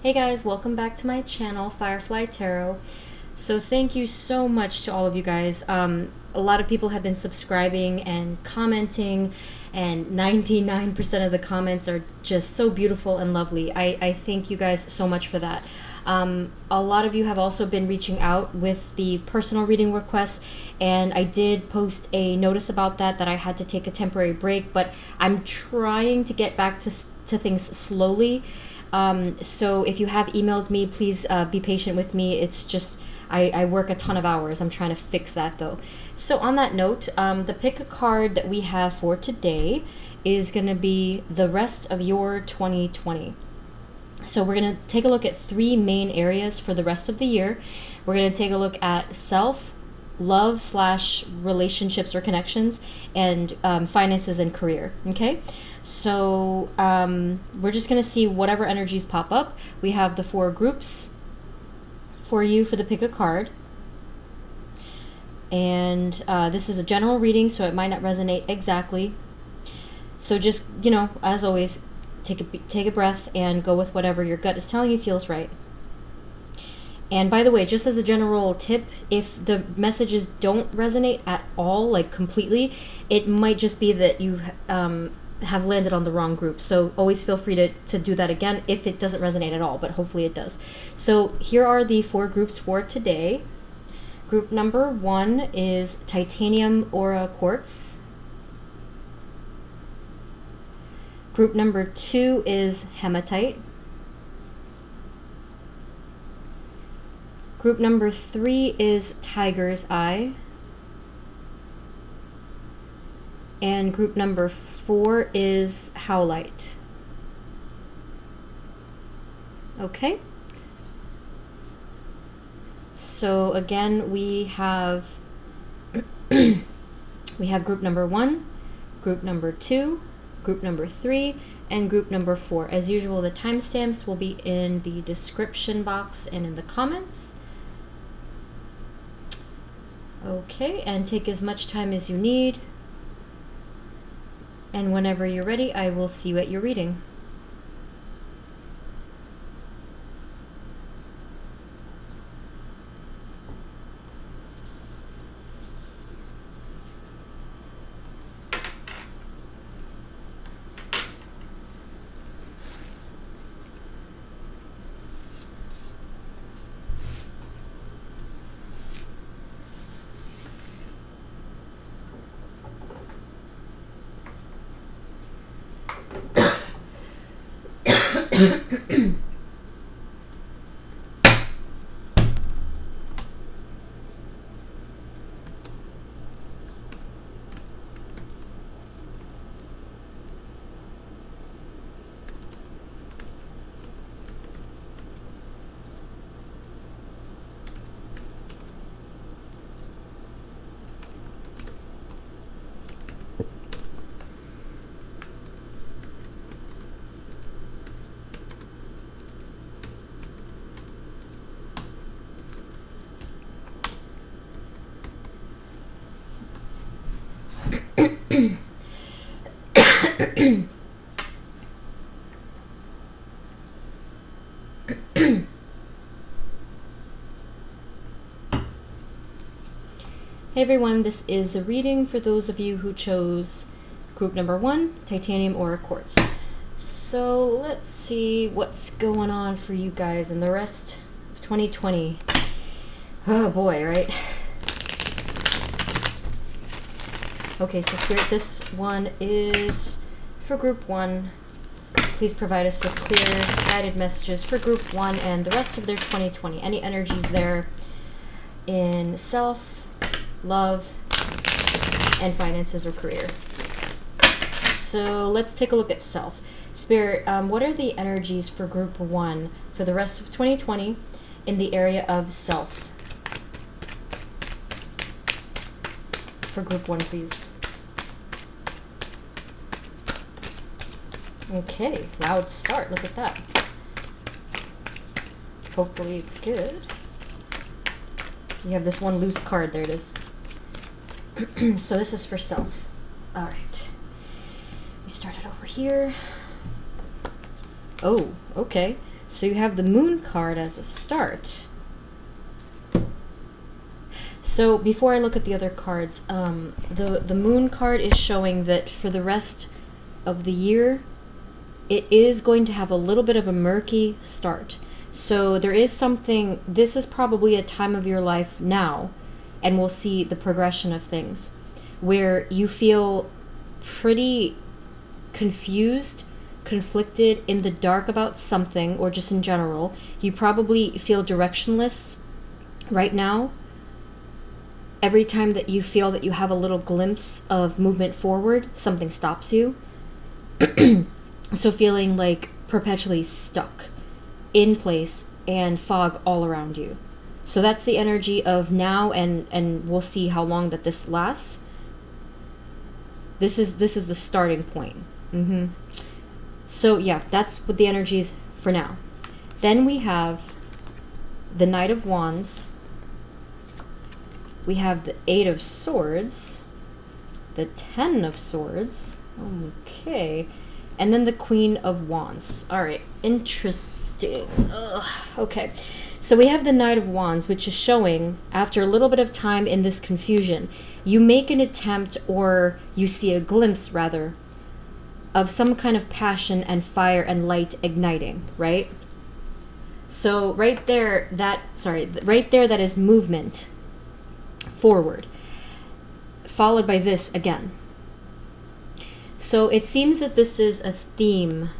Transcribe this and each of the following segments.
Hey guys, welcome back to my channel, Firefly Tarot. So thank you so much to all of you guys. A lot of people have been subscribing and commenting, and 99% of the comments are just so beautiful and lovely. I thank you guys so much for that. A lot of you have also been reaching out with the personal reading requests, and I did post a notice about that I had to take a temporary break, but I'm trying to get back to things slowly. So if you have emailed me, please be patient with me. It's just I work a ton of hours. I'm trying to fix that though. So on that note, the pick a card that we have for today is going to be the rest of your 2020. So we're going to take a look at three main areas for the rest of the year. We're going to take a look at self, love / relationships or connections, and finances and career. Okay, so we're just going to see whatever energies pop up. We have the four groups for you for the pick a card, and this is a general reading, so it might not resonate exactly. So just, as always, take a breath and go with whatever your gut is telling you feels right. And by the way, just as a general tip, if the messages don't resonate at all, like completely, it might just be that you have landed on the wrong group. So always feel free to do that again if it doesn't resonate at all, but hopefully it does. So here are the four groups for today. Group number 1 is titanium aura quartz. Group number 2 is hematite. Group number 3 is tiger's eye. And group number 4 is howlite. Okay. So again, we have group number 1, group number 2, group number 3, and group number 4. As usual, the timestamps will be in the description box and in the comments. Okay, and take as much time as you need. And whenever you're ready, I will see you at your reading. Hey everyone, this is the reading for those of you who chose group number 1, titanium aura quartz. So let's see what's going on for you guys in the rest of 2020. Oh boy, right? Okay, so Spirit, this one is for group 1. Please provide us with clear, guided messages for group 1 and the rest of their 2020. Any energies there in self, love, and finances or career. So let's take a look at self. Spirit, what are the energies for group 1 for the rest of 2020 in the area of self? For group 1, please. Okay, loud start. Look at that. Hopefully it's good. You have this one loose card. There it is. So this is for self. All right. We started over here. Oh, okay. So you have the Moon card as a start. So before I look at the other cards, the Moon card is showing that for the rest of the year, it is going to have a little bit of a murky start. So there is something, this is probably a time of your life now, and we'll see the progression of things, where you feel pretty confused, conflicted, in the dark about something, or just in general. You probably feel directionless right now. Every time that you feel that you have a little glimpse of movement forward, something stops you. So feeling like perpetually stuck in place and fog all around you. So that's the energy of now, and we'll see how long that this lasts. This is the starting point. So yeah, that's what the energy is for now. Then we have the Knight of Wands. We have the Eight of Swords, the Ten of Swords, okay, and then the Queen of Wands. All right, interesting. Okay, so we have the Knight of Wands, which is showing, after a little bit of time in this confusion, you make an attempt, or you see a glimpse, rather, of some kind of passion and fire and light igniting, right? So right there, that is movement forward, followed by this again. So it seems that this is a theme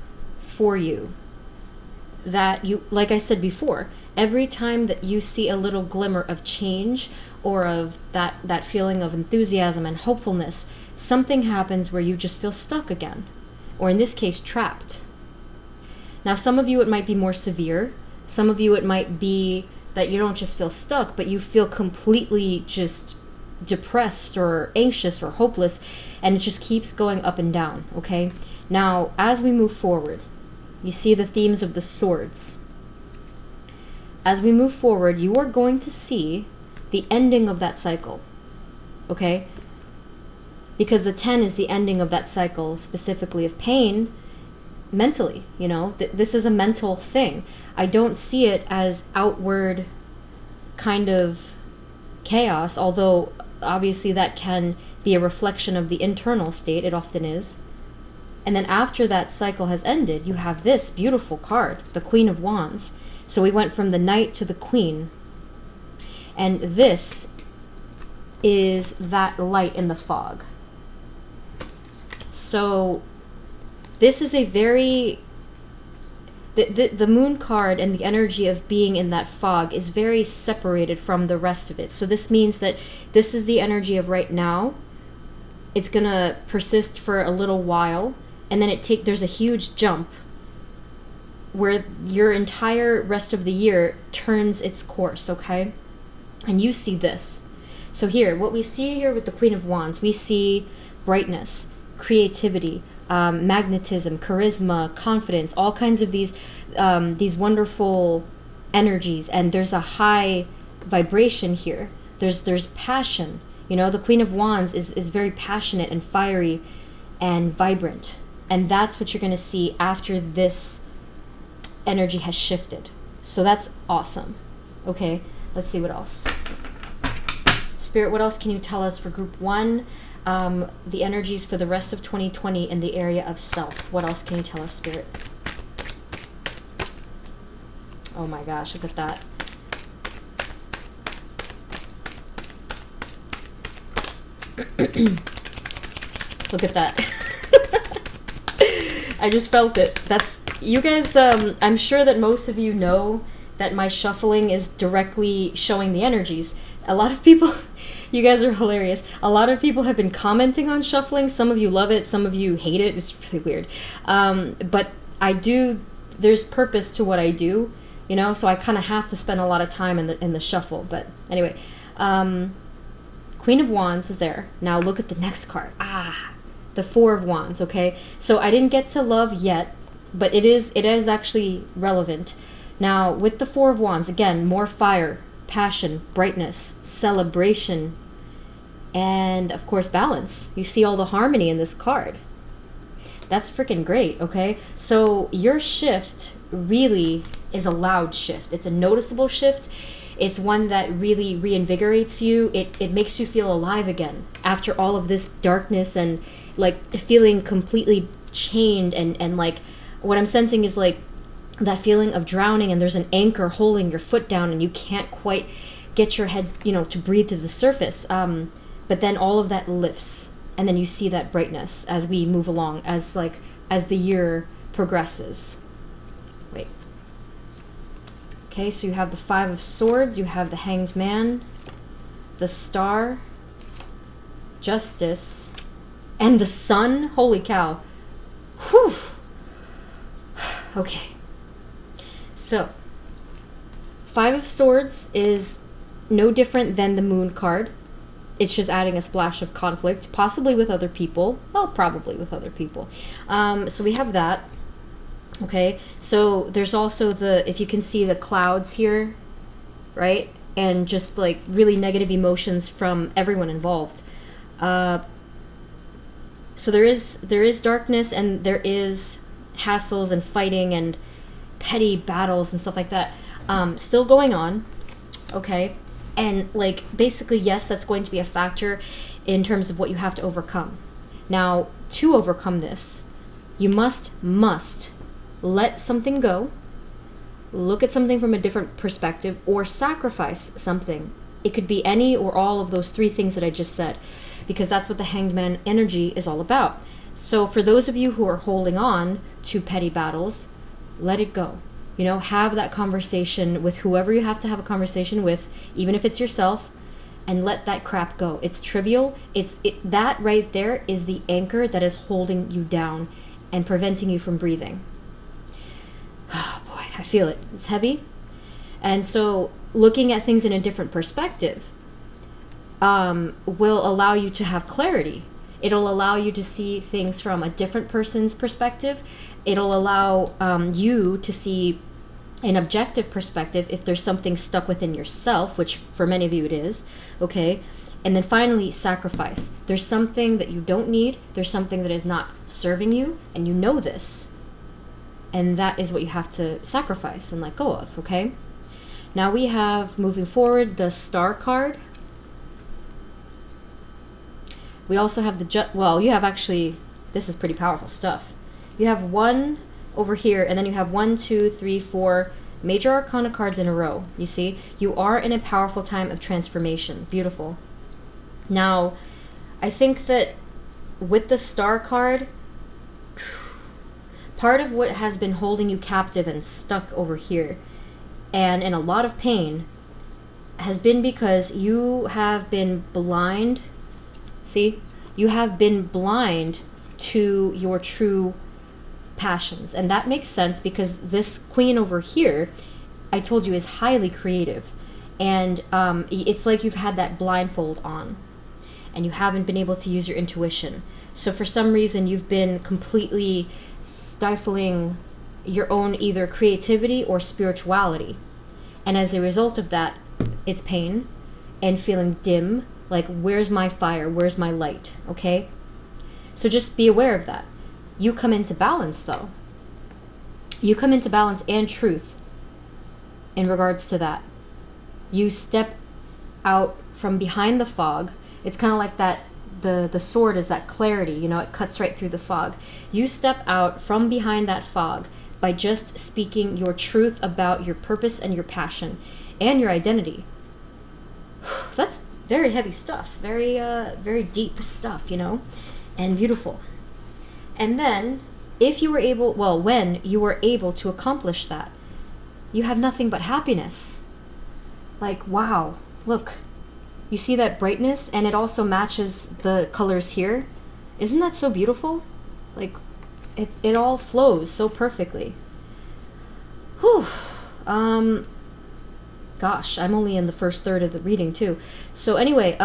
for you, that you, like I said before, every time that you see a little glimmer of change, or of that feeling of enthusiasm and hopefulness, something happens where you just feel stuck again, or in this case, trapped. Now, some of you it might be more severe. Some of you it might be that you don't just feel stuck, but you feel completely just depressed or anxious or hopeless, and it just keeps going up and down, okay? Now, as we move forward, you see the themes of the swords. As we move forward, you are going to see the ending of that cycle, okay? Because the 10 is the ending of that cycle, specifically of pain, mentally, you know? This is a mental thing. I don't see it as outward kind of chaos, although obviously that can be a reflection of the internal state. It often is. And then after that cycle has ended, you have this beautiful card, the Queen of Wands. So we went from the Knight to the Queen. And this is that light in the fog. So this is a very... The Moon card and the energy of being in that fog is very separated from the rest of it. So this means that this is the energy of right now. It's going to persist for a little while. And then there's a huge jump where your entire rest of the year turns its course, okay? And you see this. So here, what we see here with the Queen of Wands, we see brightness, creativity, magnetism, charisma, confidence, all kinds of these wonderful energies, and there's a high vibration here. There's passion. You know, the Queen of Wands is very passionate and fiery and vibrant, and that's what you're going to see after this energy has shifted. So that's awesome. Okay, let's see what else. Spirit, what else can you tell us for group 1? The energies for the rest of 2020 in the area of self. What else can you tell us, Spirit? Oh my gosh, look at that. Look at that. I just felt it. That's, you guys, I'm sure that most of you know that my shuffling is directly showing the energies. A lot of people, you guys are hilarious. A lot of people have been commenting on shuffling. Some of you love it, some of you hate it. It's really weird. But I do, there's purpose to what I do, you know, so I kind of have to spend a lot of time in the shuffle. But anyway, Queen of Wands is there. Now look at the next card. The Four of Wands, okay? So I didn't get to love yet, but it is actually relevant. Now, with the Four of Wands, again, more fire, passion, brightness, celebration, and, of course, balance. You see all the harmony in this card. That's freaking great, okay? So your shift really is a loud shift. It's a noticeable shift. It's one that really reinvigorates you. It makes you feel alive again after all of this darkness and like feeling completely chained and like what I'm sensing is like that feeling of drowning and there's an anchor holding your foot down and you can't quite get your head, you know, to breathe to the surface. But then all of that lifts and then you see that brightness as we move along, as the year progresses. Wait. Okay, so you have the Five of Swords, you have the Hanged Man, the Star, Justice, and the Sun. Holy cow. Whew. Okay. So, Five of Swords is no different than the Moon card. It's just adding a splash of conflict, possibly with other people. Well, probably with other people. So we have that. Okay, so there's also if you can see the clouds here, right? And just like really negative emotions from everyone involved. So there is darkness and there is hassles and fighting and petty battles and stuff like that still going on. Okay, and like basically yes, that's going to be a factor in terms of what you have to overcome. Now, to overcome this, you must let something go, look at something from a different perspective, or sacrifice something. It could be any or all of those three things that I just said, because that's what the Hanged Man energy is all about. So for those of you who are holding on to petty battles, let it go. You know, have that conversation with whoever you have to have a conversation with, even if it's yourself, and let that crap go. It's trivial. That right there is the anchor that is holding you down and preventing you from breathing. Oh boy, I feel it. It's heavy. And so looking at things in a different perspective will allow you to have clarity. It'll allow you to see things from a different person's perspective. It'll allow you to see an objective perspective if there's something stuck within yourself, which for many of you it is, okay? And then finally, sacrifice. There's something that you don't need. There's something that is not serving you, and you know this. And that is what you have to sacrifice and let go of, okay? Now we have, moving forward, the Star card. We also have you have actually, this is pretty powerful stuff. You have one over here, and then you have 1, 2, 3, 4 major arcana cards in a row. You see, you are in a powerful time of transformation. Beautiful. Now, I think that with the Star card, part of what has been holding you captive and stuck over here and in a lot of pain has been because you have been blind. See, you have been blind to your true passions. And that makes sense because this queen over here, I told you, is highly creative. And it's like you've had that blindfold on and you haven't been able to use your intuition. So for some reason, you've been completely stifling your own either creativity or spirituality. And as a result of that, it's pain and feeling dim, like where's my fire, where's my light, okay? So just be aware of that. You come into balance though. You come into balance and truth in regards to that. You step out from behind the fog. It's kind of like that, the sword is that clarity, you know, it cuts right through the fog. You step out from behind that fog by just speaking your truth about your purpose and your passion and your identity. That's very heavy stuff, very deep stuff, you know, and beautiful. And then, if you were able, when you were able to accomplish that, you have nothing but happiness. Like, wow, look, you see that brightness, and it also matches the colors here. Isn't that so beautiful? Like, it all flows so perfectly. Whew. Gosh, I'm only in the first third of the reading too. So anyway,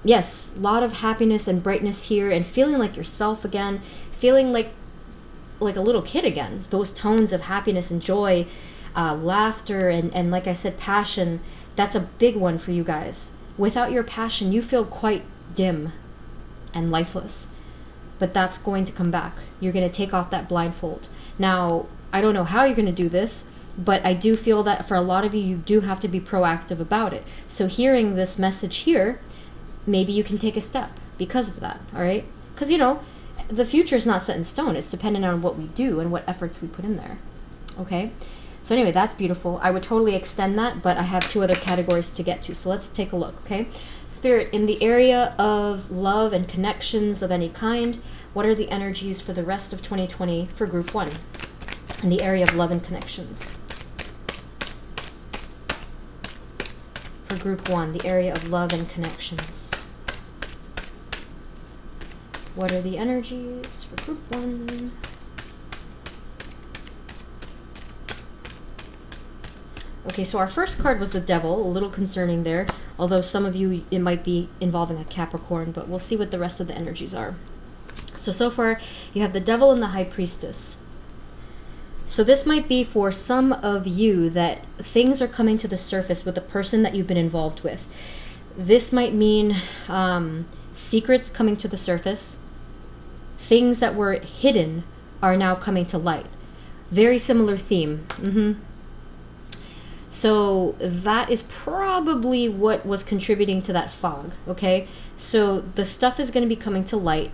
yes, a lot of happiness and brightness here, and feeling like yourself again, feeling like a little kid again. Those tones of happiness and joy, laughter, and like I said, passion. That's a big one for you guys. Without your passion, you feel quite dim and lifeless. But that's going to come back. You're going to take off that blindfold. Now, I don't know how you're going to do this. But I do feel that for a lot of you, you do have to be proactive about it. So hearing this message here, maybe you can take a step because of that, all right? Because, you know, the future is not set in stone. It's dependent on what we do and what efforts we put in there, okay? So anyway, that's beautiful. I would totally extend that, but I have 2 other categories to get to. So let's take a look, okay? Spirit, in the area of love and connections of any kind, what are the energies for the rest of 2020 for group 1? In the area of love and connections. For group 1, the area of love and connections. What are the energies for group 1? Okay, so our first card was the Devil, a little concerning there. Although some of you, it might be involving a Capricorn, but we'll see what the rest of the energies are. So far, you have the Devil and the High Priestess. So this might be for some of you that things are coming to the surface with the person that you've been involved with. This might mean secrets coming to the surface. Things that were hidden are now coming to light. Very similar theme. So that is probably what was contributing to that fog, okay? So the stuff is going to be coming to light.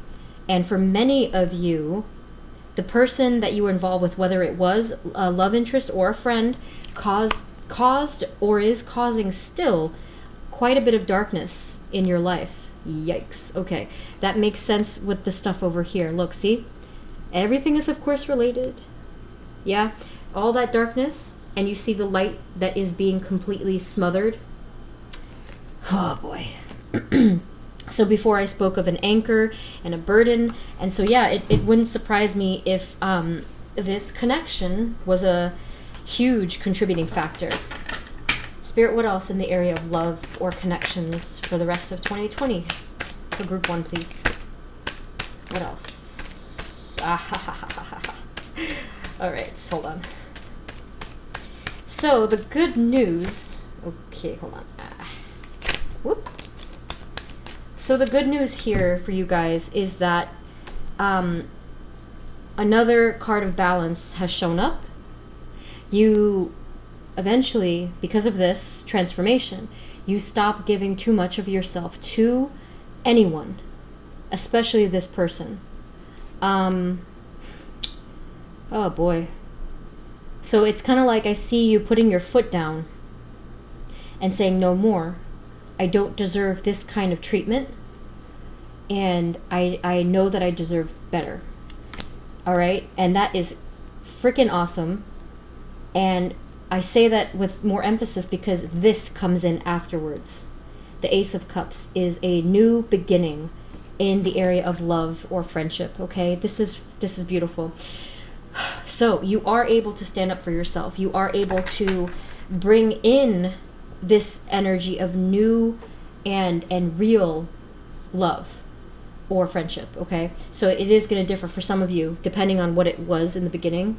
And for many of you, the person that you were involved with, whether it was a love interest or a friend, caused or is causing still quite a bit of darkness in your life. Yikes. Okay, that makes sense with the stuff over here. Look, see? Everything is, of course, related. Yeah, all that darkness, and you see the light that is being completely smothered. Oh, boy. So before I spoke of an anchor and a burden, and so yeah, it wouldn't surprise me if this connection was a huge contributing factor. Spirit, what else in the area of love or connections for the rest of 2020? For group 1, please. What else? All right, hold on. So the good news, okay, hold on. Whoop. So the good news here for you guys is that another card of balance has shown up. You eventually, because of this transformation, you stop giving too much of yourself to anyone, especially this person. Oh boy. So it's kind of like I see you putting your foot down and saying no more. I don't deserve this kind of treatment, and I know that I deserve better. All right? And that is freaking awesome. And I say that with more emphasis because this comes in afterwards. The Ace of Cups is a new beginning in the area of love or friendship, okay? This is beautiful. So you are able to stand up for yourself. You are able to bring in this energy of new and real love or friendship, okay? So it is going to differ for some of you depending on what it was in the beginning,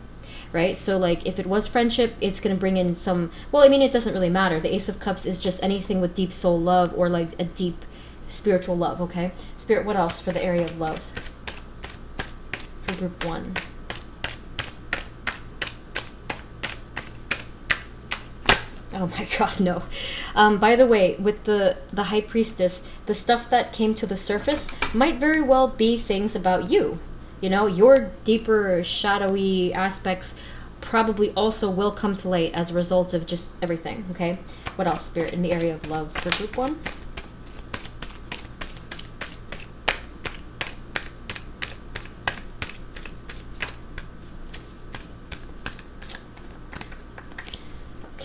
right? So like if it was friendship, it's going to bring in some, well, I mean, it doesn't really matter. The Ace of Cups is just anything with deep soul love or like a deep spiritual love, okay? Spirit, what else for the area of love for group 1? Oh my god, no. By the way, with the High Priestess, the stuff that came to the surface might very well be things about you. You know, your deeper, shadowy aspects probably also will come to light as a result of just everything, okay? What else, Spirit, in the area of love for group 1?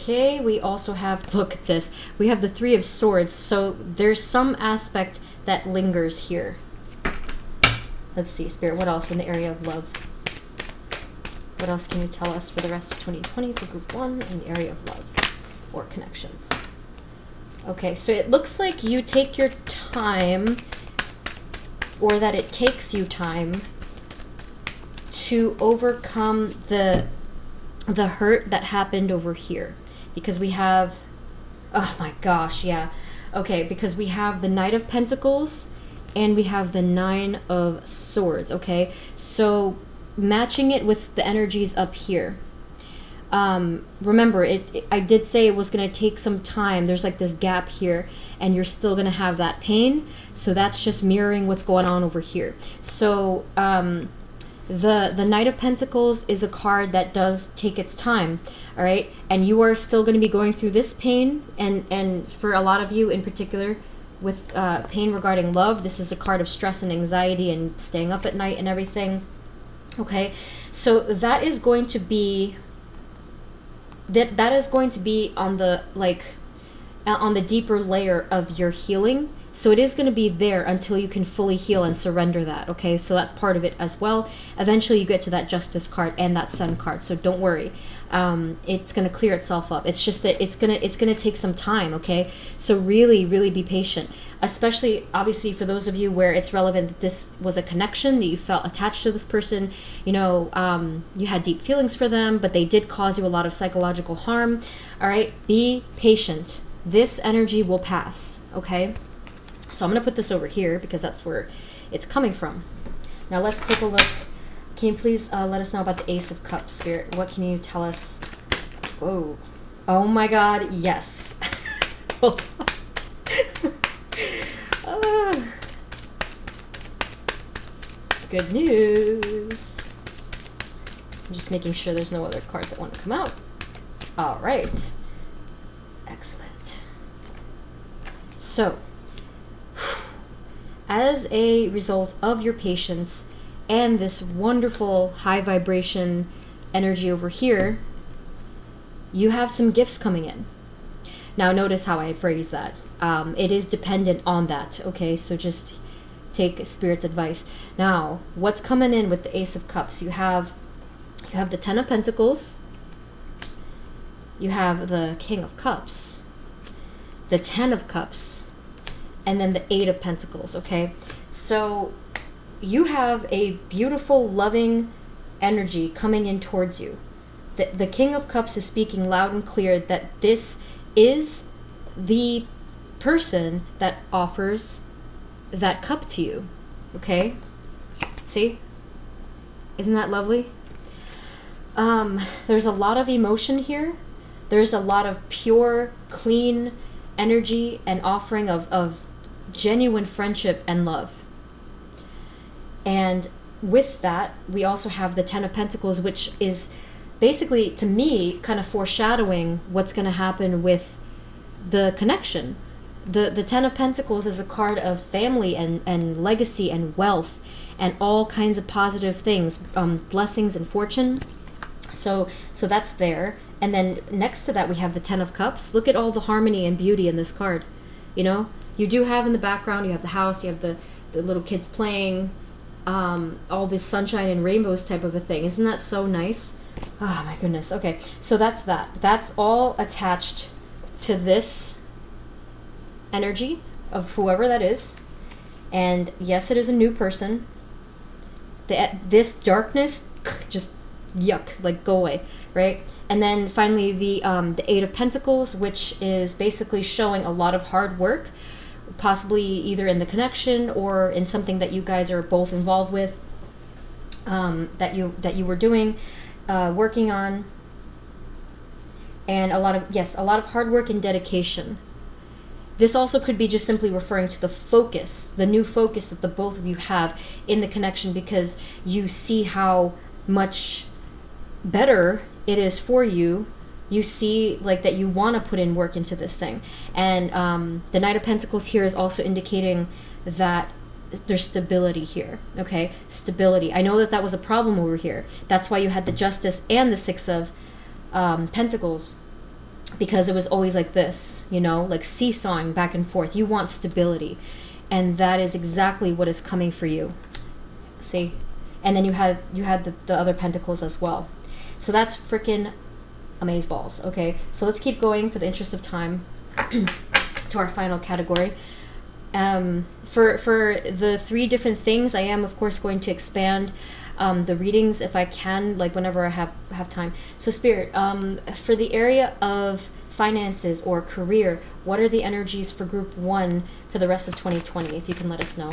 Okay, we also have, look at this, we have the Three of Swords, so there's some aspect that lingers here. Let's see, Spirit, what else in the area of love? What else can you tell us for the rest of 2020 for group 1 in the area of love or connections? Okay, so it looks like you take your time, or that it takes you time to overcome the hurt that happened over here. Because we have, oh my gosh, yeah. Okay, because we have the Knight of Pentacles and we have the Nine of Swords, okay? So matching it with the energies up here. remember, I did say it was going to take some time. There's like this gap here, and you're still going to have that pain. So that's just mirroring what's going on over here. So the Knight of Pentacles is a card that does take its time, all right? And you are still going to be going through this pain, and for a lot of you in particular, with pain regarding love, this is a card of stress and anxiety and staying up at night and everything. Okay, so that is going to be that is going to be on the on the deeper layer of your healing. So it is going to be there until you can fully heal and surrender that. Okay, so that's part of it as well. Eventually you get to that Justice card and that Sun card, so don't worry. It's going to clear itself up. It's just that it's gonna take some time. Okay, so really be patient, especially obviously for those of you where it's relevant that this was a connection, that you felt attached to this person, you know, you had deep feelings for them, but they did cause you a lot of psychological harm. All right, be patient. This energy will pass. Okay, so I'm going to put this over here because that's where it's coming from. Now let's take a look. Can you please let us know about the Ace of Cups, Spirit? What can you tell us? Whoa. Oh my God, yes. Hold on. Good news. I'm just making sure there's no other cards that want to come out. All right. Excellent. So, as a result of your patience and this wonderful high vibration energy over here, you have some gifts coming in. Now notice how I phrase that. It is dependent on that, okay? So just take Spirit's advice. Now, what's coming in with the Ace of Cups? You have the Ten of Pentacles, you have the King of Cups, the Ten of Cups, and then the Eight of Pentacles, okay? So you have a beautiful, loving energy coming in towards you. The King of Cups is speaking loud and clear that this is the person that offers that cup to you, okay? See? Isn't that lovely? There's a lot of emotion here. There's a lot of pure, clean energy and offering of genuine friendship and love. And with that, we also have the Ten of Pentacles, which is basically, to me, kind of foreshadowing what's going to happen with the connection. The Ten of Pentacles is a card of family and legacy and wealth and all kinds of positive things, blessings and fortune. So that's there. And then next to that, we have the Ten of Cups. Look at all the harmony and beauty in this card. You know, you do have in the background, you have the house, you have the little kids playing, all this sunshine and rainbows type of a thing. Isn't that so nice? Oh my goodness. Okay, so that's that. That's all attached to this energy of whoever that is. And yes, it is a new person. This darkness, just yuck, like go away, right? And then finally the Eight of Pentacles, which is basically showing a lot of hard work, possibly either in the connection or in something that you guys are both involved with, that you were doing, working on, and a lot of hard work and dedication. This also could be just simply referring to the focus, the new focus that the both of you have in the connection, because you see how much better it is for you. You see like that you want to put in work into this thing. And the Knight of Pentacles here is also indicating that there's stability here, okay? Stability. I know that was a problem over here. That's why you had the Justice and the Six of Pentacles, because it was always like this, you know, like seesawing back and forth. You want stability, and that is exactly what is coming for you. See? And then you had the other Pentacles as well. So that's freaking amazeballs. Okay, so let's keep going for the interest of time to our final category. For the three different things, I am of course going to expand the readings if I can, like whenever I have time. So Spirit, for the area of finances or career, what are the energies for Group 1 for the rest of 2020, if you can let us know?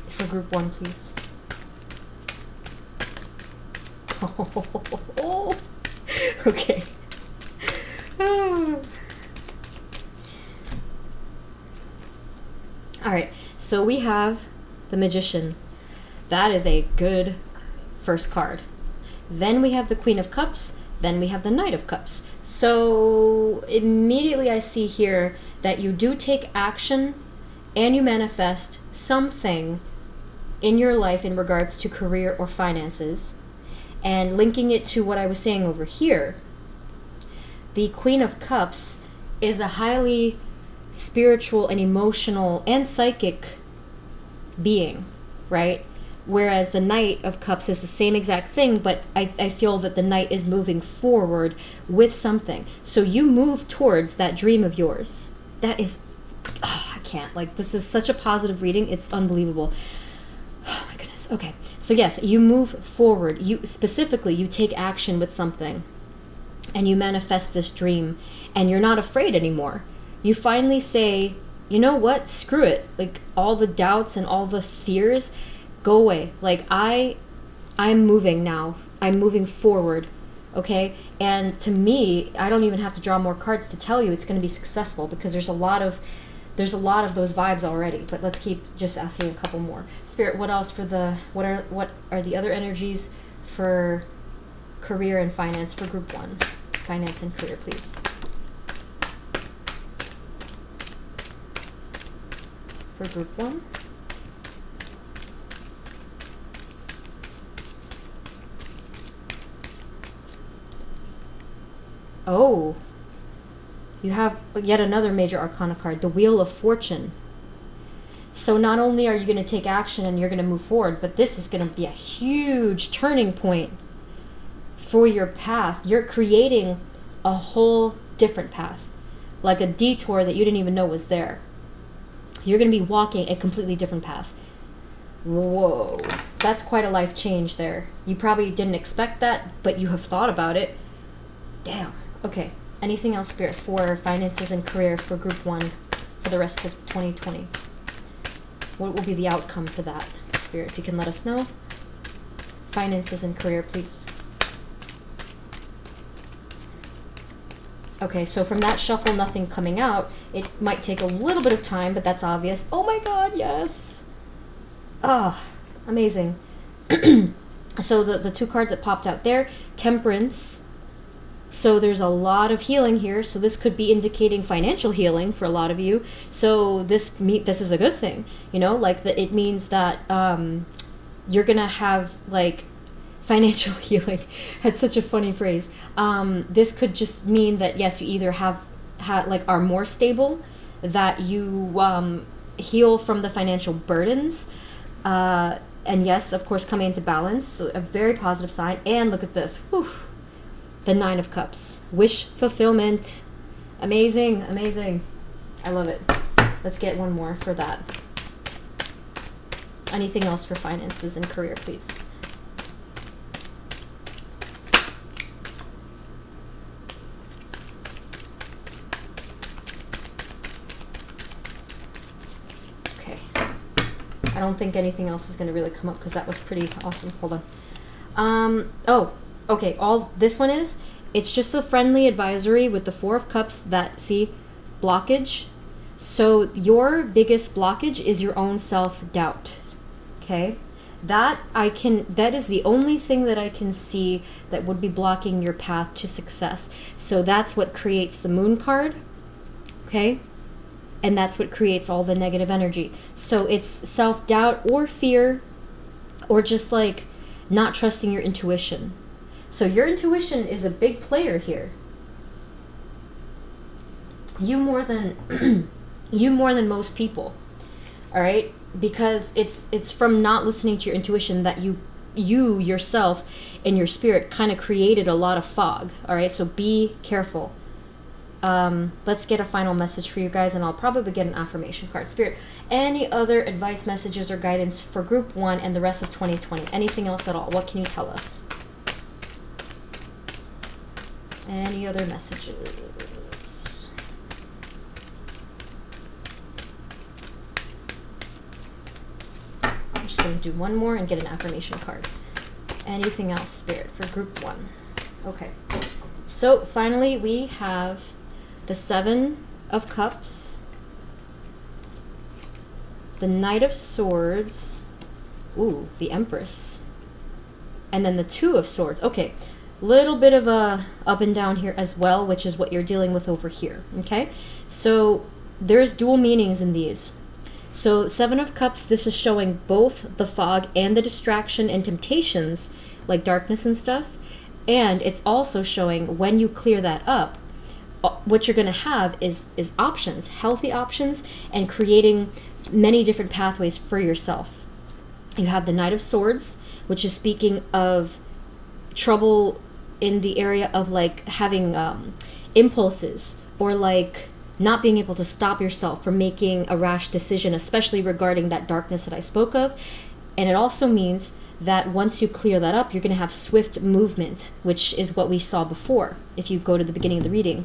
For Group 1, please. Okay. All right, so we have the Magician. That is a good first card. Then we have the Queen of Cups. Then we have the Knight of Cups. So immediately I see here that you do take action and you manifest something in your life in regards to career or finances. And linking it to what I was saying over here, the Queen of Cups is a highly spiritual and emotional and psychic being, right? Whereas the Knight of Cups is the same exact thing, but I feel that the Knight is moving forward with something. So you move towards that dream of yours. That is, oh, I can't. Like, this is such a positive reading. It's unbelievable. Oh my goodness. Okay. So yes, you move forward. You specifically, you take action with something and you manifest this dream and you're not afraid anymore. You finally say, you know what? Screw it. Like, all the doubts and all the fears go away. Like, I'm moving now. I'm moving forward. Okay? And to me, I don't even have to draw more cards to tell you it's going to be successful, because there's a lot of those vibes already. But let's keep just asking a couple more. Spirit, what else for what are the other energies for career and finance for group 1? Finance and career, please. For group 1. Oh, you have yet another major arcana card, the Wheel of Fortune. So not only are you going to take action and you're going to move forward, but this is going to be a huge turning point for your path. You're creating a whole different path, like a detour that you didn't even know was there. You're going to be walking a completely different path. Whoa, that's quite a life change there. You probably didn't expect that, but you have thought about it. Damn. Okay, anything else, Spirit, for finances and career for group 1 for the rest of 2020? What will be the outcome for that, Spirit, if you can let us know? Finances and career, please. Okay, so from that shuffle, nothing coming out. It might take a little bit of time, but that's obvious. Oh my god, yes! Ah, amazing. So the 2 cards that popped out there, Temperance. So there's a lot of healing here. So this could be indicating financial healing for a lot of you. So this is a good thing, you know, like it means that you're gonna have like financial healing. That's such a funny phrase. This could just mean that yes, you either are more stable, that you heal from the financial burdens, and yes, of course, coming into balance. So a very positive sign. And look at this. Whew. The 9 of Cups. Wish fulfillment. Amazing, amazing. I love it. Let's get one more for that. Anything else for finances and career, please? Okay. I don't think anything else is going to really come up because that was pretty awesome. Hold on. Oh. Okay, this one it's just a friendly advisory with the 4 of Cups, that, see, blockage. So your biggest blockage is your own self-doubt, okay? That is the only thing that I can see that would be blocking your path to success. So that's what creates the Moon card, okay? And that's what creates all the negative energy. So it's self-doubt or fear, or just like not trusting your intuition. So your intuition is a big player here. You more than most people. All right? Because it's from not listening to your intuition that you yourself and your spirit kind of created a lot of fog. All right? So be careful. Let's get a final message for you guys, and I'll probably get an affirmation card. Spirit, any other advice, messages, or guidance for group 1 and the rest of 2020? Anything else at all? What can you tell us? Any other messages? I'm just going to do one more and get an affirmation card. Anything else, Spirit, for group 1? Okay. So finally we have the 7 of Cups, the Knight of Swords, ooh, the Empress, and then the 2 of Swords. Okay, little bit of a up and down here as well, which is what you're dealing with over here, okay? So there's dual meanings in these. So 7 of Cups, this is showing both the fog and the distraction and temptations, like darkness and stuff, and it's also showing when you clear that up, what you're going to have is options, healthy options, and creating many different pathways for yourself. You have the Knight of Swords, which is speaking of trouble in the area of like having impulses, or like not being able to stop yourself from making a rash decision, especially regarding that darkness that I spoke of. And it also means that once you clear that up, you're going to have swift movement, which is what we saw before, if you go to the beginning of the reading.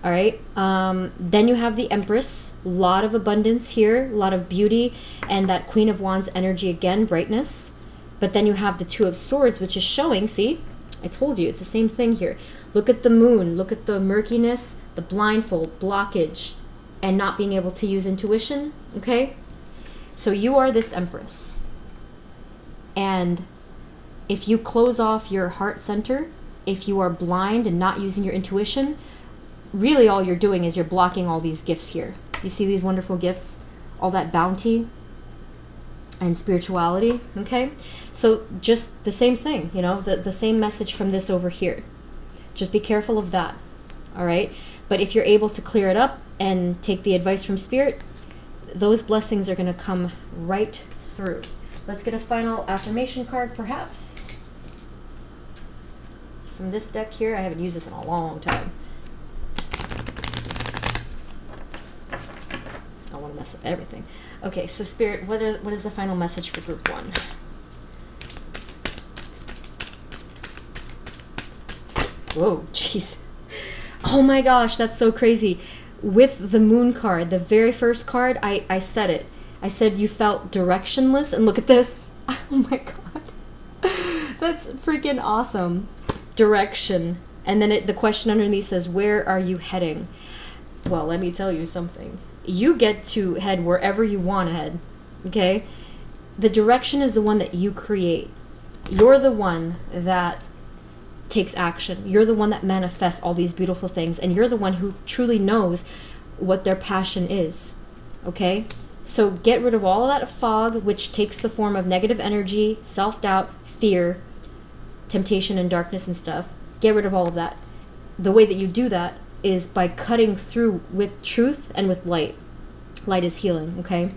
All right. Then you have the Empress, a lot of abundance here, a lot of beauty, and that Queen of Wands energy again, brightness. But then you have the 2 of Swords, which is showing, see, I told you, it's the same thing here. Look at the moon, look at the murkiness, the blindfold, blockage, and not being able to use intuition, okay? So you are this Empress. And if you close off your heart center, if you are blind and not using your intuition, really all you're doing is you're blocking all these gifts here. You see these wonderful gifts, all that bounty and spirituality, okay? So just the same thing, you know, the same message from this over here. Just be careful of that, all right? But if you're able to clear it up and take the advice from Spirit, those blessings are going to come right through. Let's get a final affirmation card, perhaps. From this deck here, I haven't used this in a long time. I don't want to mess up everything. Okay, so Spirit, what is the final message for group 1? Whoa, jeez. Oh my gosh, that's so crazy. With the Moon card, the very first card, I said it. I said you felt directionless, and look at this. Oh my god. That's freaking awesome. Direction. And then the question underneath says, where are you heading? Well, let me tell you something. You get to head wherever you want to head, okay? The direction is the one that you create. You're the one that takes action. You're the one that manifests all these beautiful things, and you're the one who truly knows what their passion is, okay? So get rid of all of that fog, which takes the form of negative energy, self-doubt, fear, temptation and darkness and stuff. Get rid of all of that. The way that you do that is by cutting through with truth and with light. Light is healing, okay?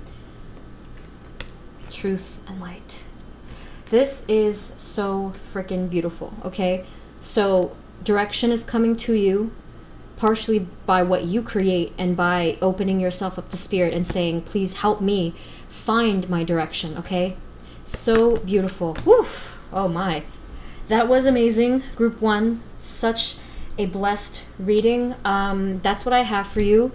Truth and light. This is so freaking beautiful, okay? So direction is coming to you partially by what you create and by opening yourself up to Spirit and saying, please help me find my direction, okay? So beautiful. Whew. Oh my. That was amazing. Group 1, such a blessed reading. That's what I have for you.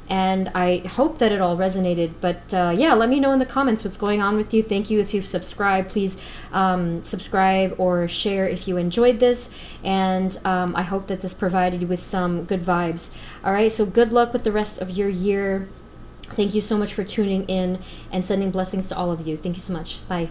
And I hope that it all resonated. But yeah, let me know in the comments what's going on with you. Thank you if you've subscribed. Please subscribe or share if you enjoyed this. And I hope that this provided you with some good vibes. All right, so good luck with the rest of your year. Thank you so much for tuning in and sending blessings to all of you. Thank you so much. Bye.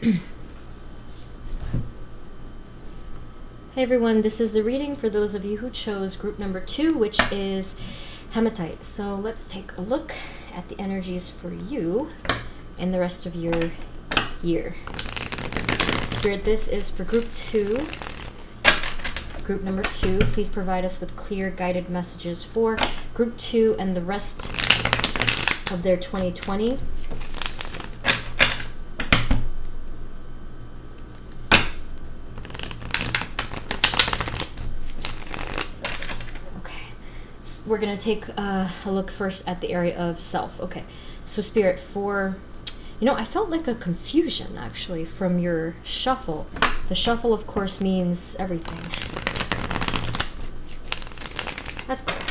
Hey everyone, this is the reading for those of you who chose group number 2, which is hematite. So let's take a look at the energies for you and the rest of your year. Spirit, this is for group 2. Group number 2, please provide us with clear guided messages for group 2 and the rest of their 2020. We're going to take a look first at the area of self. Okay, so Spirit, I felt like a confusion actually from your shuffle. The shuffle, of course, means everything. That's good.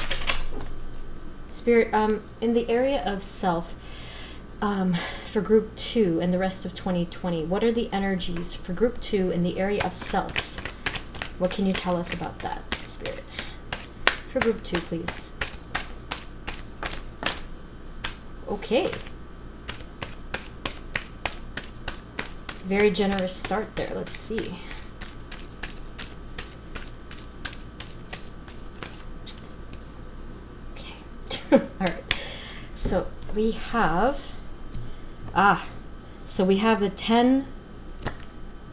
Spirit, in the area of self, for group 2 and the rest of 2020, what are the energies for group 2 in the area of self? What can you tell us about that, Spirit? For group 2, please. Okay. Very generous start there. Let's see. Okay. All right. So we have the 10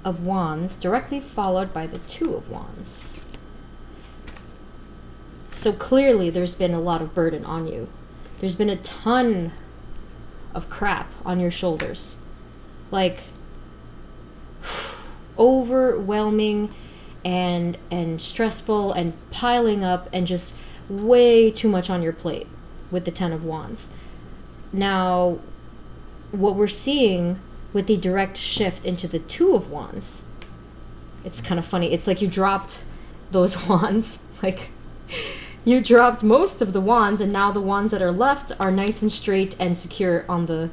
of Wands directly followed by the 2 of Wands. So clearly there's been a lot of burden on you. There's been a ton of crap on your shoulders. Like overwhelming and stressful and piling up and just way too much on your plate with the 10 of Wands. Now, what we're seeing with the direct shift into the 2 of Wands, it's kind of funny. It's like you dropped those wands, like you dropped most of the wands, and now the wands that are left are nice and straight and secure on the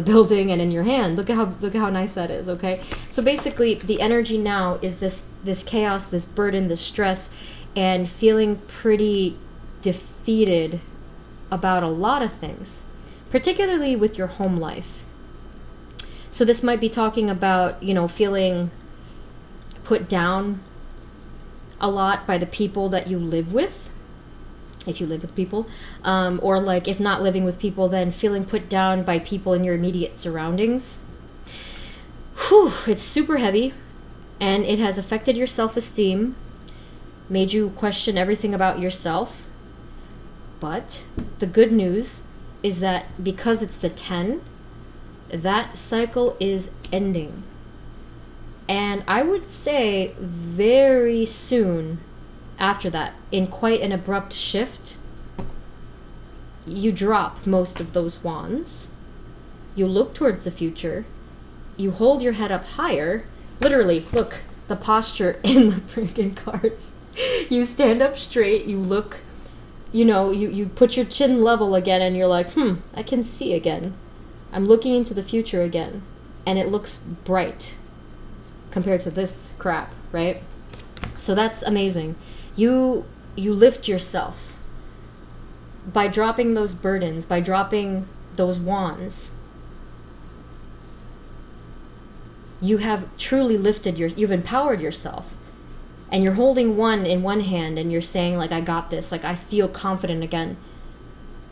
building and in your hand. Look at how nice that is. Okay, so basically the energy now is this chaos, this burden, this stress, and feeling pretty defeated about a lot of things, particularly with your home life. So this might be talking about, feeling put down a lot by the people that you live with, if you live with people, or like if not living with people, then feeling put down by people in your immediate surroundings. Whew, it's super heavy, and it has affected your self-esteem, made you question everything about yourself. But the good news is that because it's the 10, that cycle is ending. And I would say very soon after that, in quite an abrupt shift, you drop most of those wands. You look towards the future. You hold your head up higher. Literally, look, the posture in the freaking cards. You stand up straight. You look, you put your chin level again, and you're like, I can see again. I'm looking into the future again. And it looks bright compared to this crap, right? So that's amazing. You lift yourself by dropping those burdens, by dropping those wands. You have truly you've empowered yourself. And you're holding one in one hand and you're saying, like, I got this, like I feel confident again.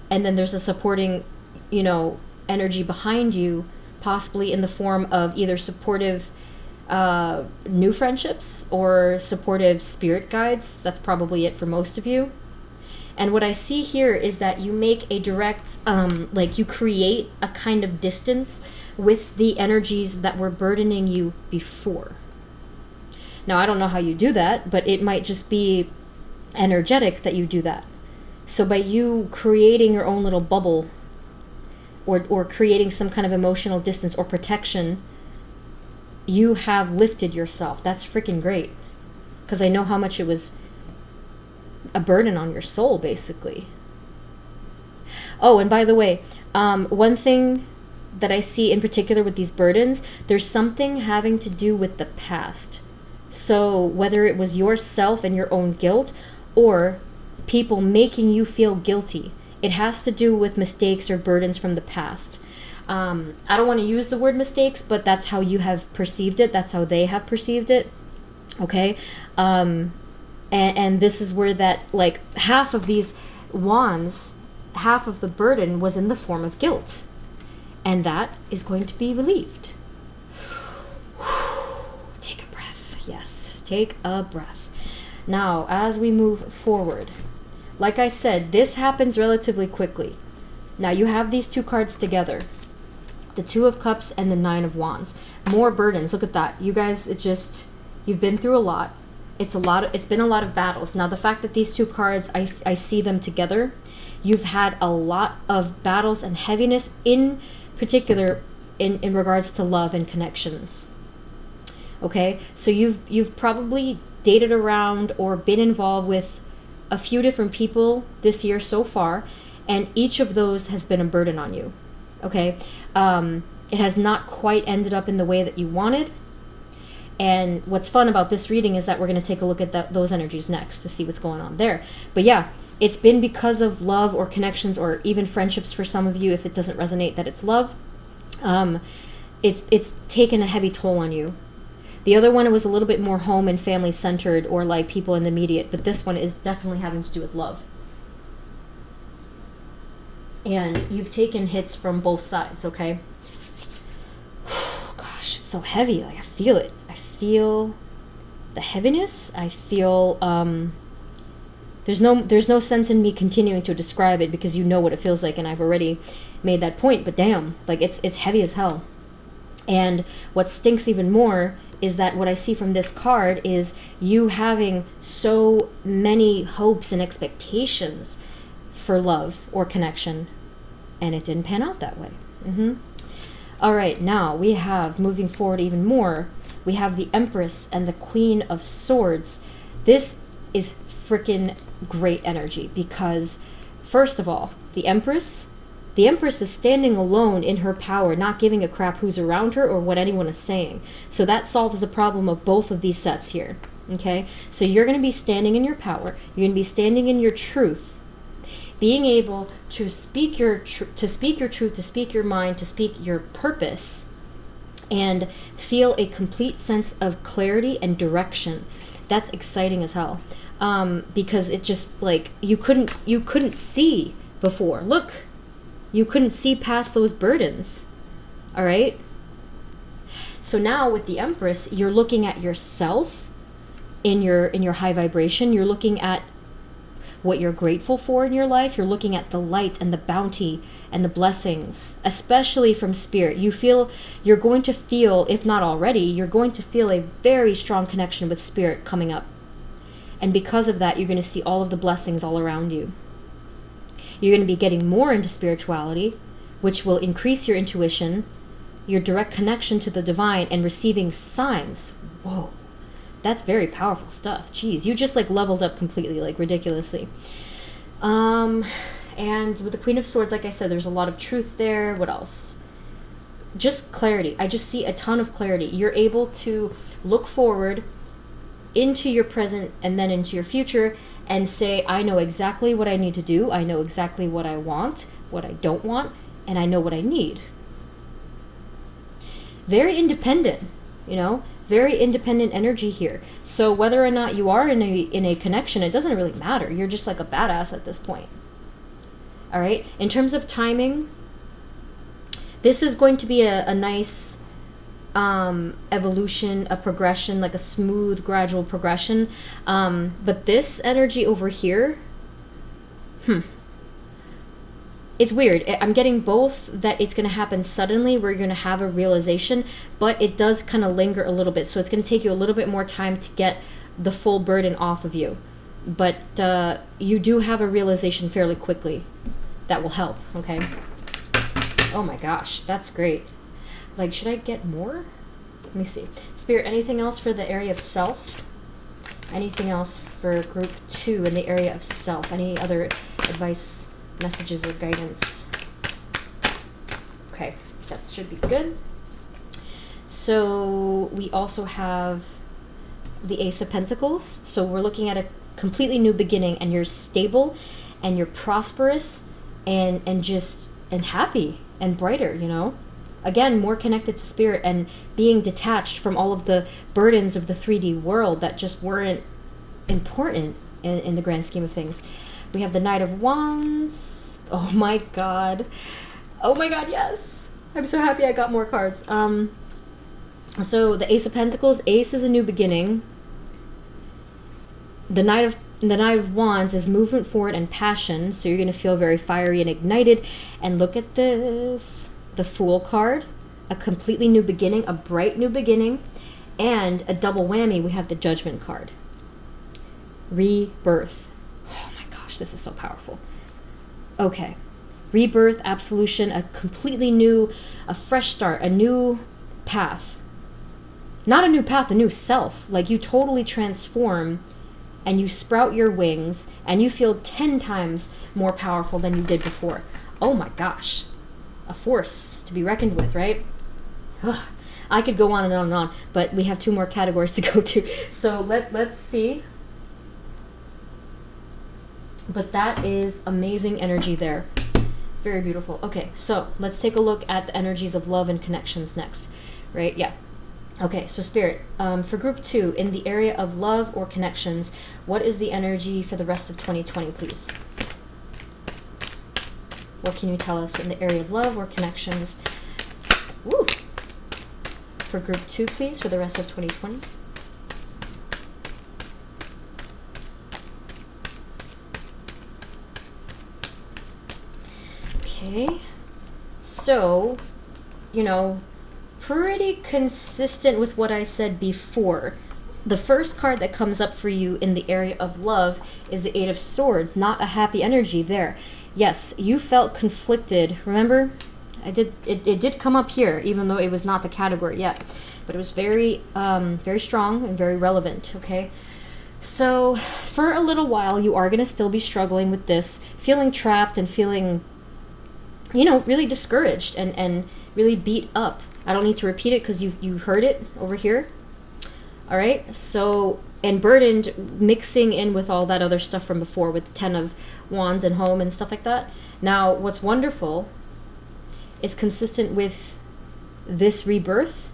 And then there's a supporting, energy behind you, possibly in the form of either supportive new friendships or supportive spirit guides. That's probably it for most of you. And what I see here is that you make a direct, you create a kind of distance with the energies that were burdening you before. Now, I don't know how you do that, but it might just be energetic that you do that. So by you creating your own little bubble or creating some kind of emotional distance or protection, you have lifted yourself. That's freaking great. Because I know how much it was a burden on your soul, basically. Oh, and by the way, one thing that I see in particular with these burdens, there's something having to do with the past. So whether it was yourself and your own guilt or people making you feel guilty, it has to do with mistakes or burdens from the past. I don't want to use the word mistakes, but that's how you have perceived it. That's how they have perceived it. Okay. And this is where that, like, half of these wands, half of the burden was in the form of guilt. And that is going to be relieved. Take a breath. Yes, take a breath. Now, as we move forward, like I said, this happens relatively quickly. Now, you have these two cards together. The Two of Cups and the Nine of Wands. More burdens. Look at that. You guys, you've been through a lot. It's been a lot of battles. Now, the fact that these two cards, I see them together, you've had a lot of battles and heaviness, in particular in regards to love and connections. Okay? So you've probably dated around or been involved with a few different people this year so far, and each of those has been a burden on you. Okay? It has not quite ended up in the way that you wanted. And what's fun about this reading is that we're going to take a look at those energies next to see what's going on there. But yeah, it's been because of love or connections or even friendships for some of you, if it doesn't resonate that it's love. It's taken a heavy toll on you. The other one, it was a little bit more home and family centered, or like people in the immediate, but this one is definitely having to do with love. And you've taken hits from both sides, okay? Gosh, it's so heavy. Like, I feel it. I feel the heaviness. I feel there's no sense in me continuing to describe it because you know what it feels like, and I've already made that point. But damn, like it's heavy as hell. And what stinks even more is that what I see from this card is you having so many hopes and expectations for love or connection, and it didn't pan out that way. All right, now we have, moving forward even more, we have the Empress and the Queen of Swords. This is freaking great energy because, first of all, the Empress is standing alone in her power, not giving a crap who's around her or what anyone is saying. So that solves the problem of both of these sets here. Okay? So you're going to be standing in your power. You're going to be standing in your truth. Being able to speak your truth, to speak your mind, to speak your purpose, and feel a complete sense of clarity and direction. That's exciting as hell. Because it just, like, you couldn't see before. Look, you couldn't see past those burdens. All right? So now with the Empress, you're looking at yourself in your high vibration. You're looking at what you're grateful for in your life. You're looking at the light and the bounty and the blessings, especially from Spirit. You're going to feel, if not already, you're going to feel a very strong connection with Spirit coming up. And because of that, you're going to see all of the blessings all around you. You're going to be getting more into spirituality, which will increase your intuition, your direct connection to the divine, and receiving signs. Whoa. That's very powerful stuff. Jeez, you just like leveled up completely, like ridiculously. And with the Queen of Swords, like I said, there's a lot of truth there. What else? Just clarity. I just see a ton of clarity. You're able to look forward into your present and then into your future and say, I know exactly what I need to do. I know exactly what I want, what I don't want, and I know what I need. Very independent, very independent energy here. So whether or not you are in a connection, it doesn't really matter. You're just like a badass at this point. All right. In terms of timing, this is going to be a nice evolution, a progression, like a smooth, gradual progression. But this energy over here, it's weird. I'm getting both that it's going to happen suddenly where you're going to have a realization, but it does kind of linger a little bit. So it's going to take you a little bit more time to get the full burden off of you. But you do have a realization fairly quickly. That will help, okay? Oh my gosh, that's great. Like, should I get more? Let me see. Spirit, anything else for the area of self? Anything else for group 2 in the area of self? Any other advice, messages, or guidance? Okay, that should be good. So we also have the Ace of Pentacles. So we're looking at a completely new beginning, and you're stable and you're prosperous and just and happy and brighter, you know? Again, more connected to spirit and being detached from all of the burdens of the 3D world that just weren't important in the grand scheme of things. We have the Knight of Wands. Oh my god. Oh my god, yes. I'm so happy I got more cards. So the Ace of Pentacles. Ace is a new beginning. The Knight of Wands is movement forward and passion. So you're going to feel very fiery and ignited. And look at this. The Fool card. A completely new beginning. A bright new beginning. And a double whammy. We have the Judgment card. Rebirth. Oh my gosh, this is so powerful. Okay. Rebirth, absolution, a completely new, a fresh start, a new path. Not a new path, a new self. Like you totally transform and you sprout your wings and you feel 10 times more powerful than you did before. Oh my gosh. A force to be reckoned with, right? Ugh. I could go on and on and on, but we have 2 more categories to go to. So let's see. But that is amazing energy there. Very beautiful. Okay, so let's take a look at the energies of love and connections next. Right? Yeah. Okay, so Spirit, for group 2, in the area of love or connections, what is the energy for the rest of 2020, please? What can you tell us in the area of love or connections? Woo! For group 2, please, for the rest of 2020. Okay, so, you know, pretty consistent with what I said before. The first card that comes up for you in the area of love is the Eight of Swords, not a happy energy there. Yes, you felt conflicted. Remember? It did come up here, even though it was not the category yet. But it was very, very strong and very relevant, okay? So, for a little while, you are going to still be struggling with this, feeling trapped and feeling, you know, really discouraged and really beat up. I don't need to repeat it because you heard it over here. All right? So, and burdened, mixing in with all that other stuff from before with the 10 of Wands and home and stuff like that. Now, what's wonderful is consistent with this rebirth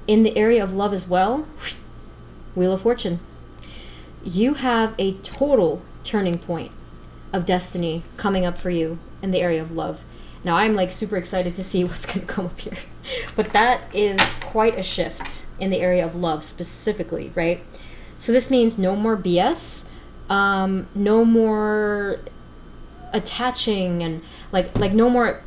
in the area of love as well. Wheel of Fortune. You have a total turning point of destiny coming up for you in the area of love. Now, I'm like super excited to see what's going to come up here. But that is quite a shift in the area of love specifically, right? So this means no more BS, no more attaching and like no more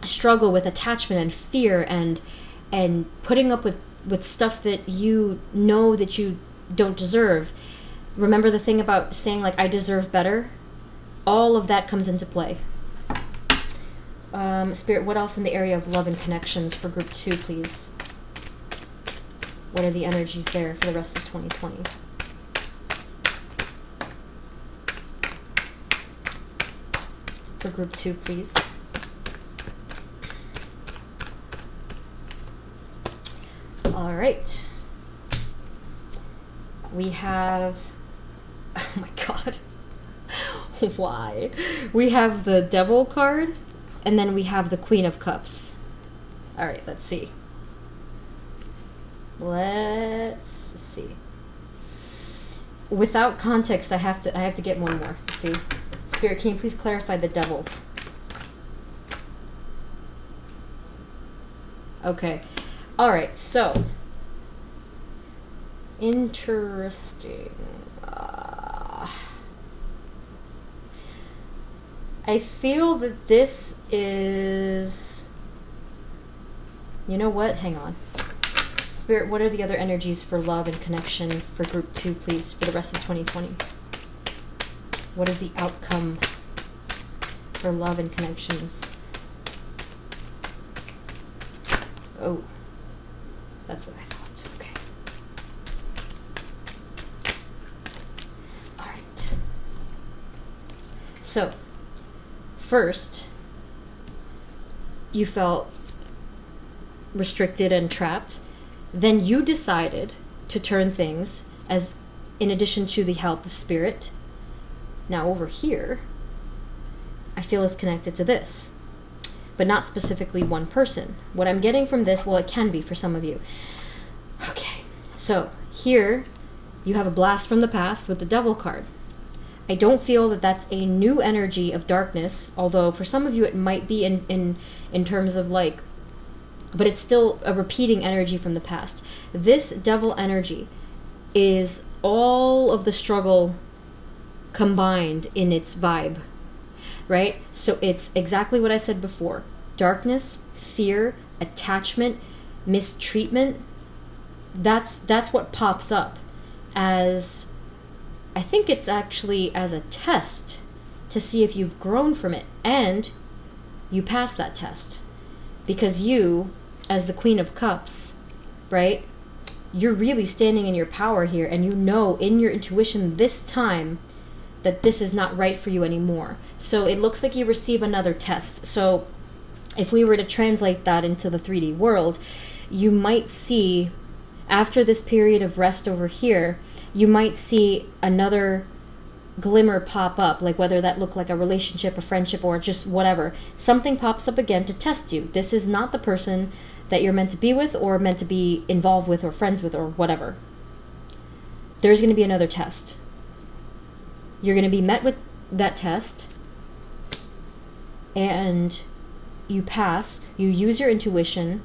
struggle with attachment and fear and putting up with stuff that you know that you don't deserve. Remember the thing about saying like I deserve better? All of that comes into play. Spirit, what else in the area of love and connections for group 2, please? What are the energies there for the rest of 2020? For group 2, please. All right. We have, oh my God. Why? We have the Devil card. And then we have the Queen of Cups. All right, let's see. Let's see. Without context, I have to get one more. Let's see. Spirit, can you please clarify the Devil? Okay. All right. So interesting. I feel that this is, you know what? Hang on. Spirit, what are the other energies for love and connection for group 2, please, for the rest of 2020? What is the outcome for love and connections? Oh, that's what I thought. Okay. All right. So, first, you felt restricted and trapped. Then you decided to turn things as in addition to the help of spirit. Now over here, I feel it's connected to this. but not specifically one person. What I'm getting from this, well, it can be for some of you. Okay, so here you have a blast from the past with the Devil card. I don't feel that that's a new energy of darkness, although for some of you it might be in terms of like, but it's still a repeating energy from the past. This Devil energy is all of the struggle combined in its vibe, right? So it's exactly what I said before. Darkness, fear, attachment, mistreatment. That's what pops up as, I think it's actually as a test to see if you've grown from it, and you pass that test. Because you, as the Queen of Cups, right, you're really standing in your power here, and you know in your intuition this time that this is not right for you anymore. So it looks like you receive another test. So if we were to translate that into the 3D world, you might see, after this period of rest over here, you might see another glimmer pop up, like whether that looked like a relationship, a friendship, or just whatever. Something pops up again to test you. This is not the person that you're meant to be with, or meant to be involved with, or friends with, or whatever. There's going to be another test. You're going to be met with that test, and you pass, you use your intuition,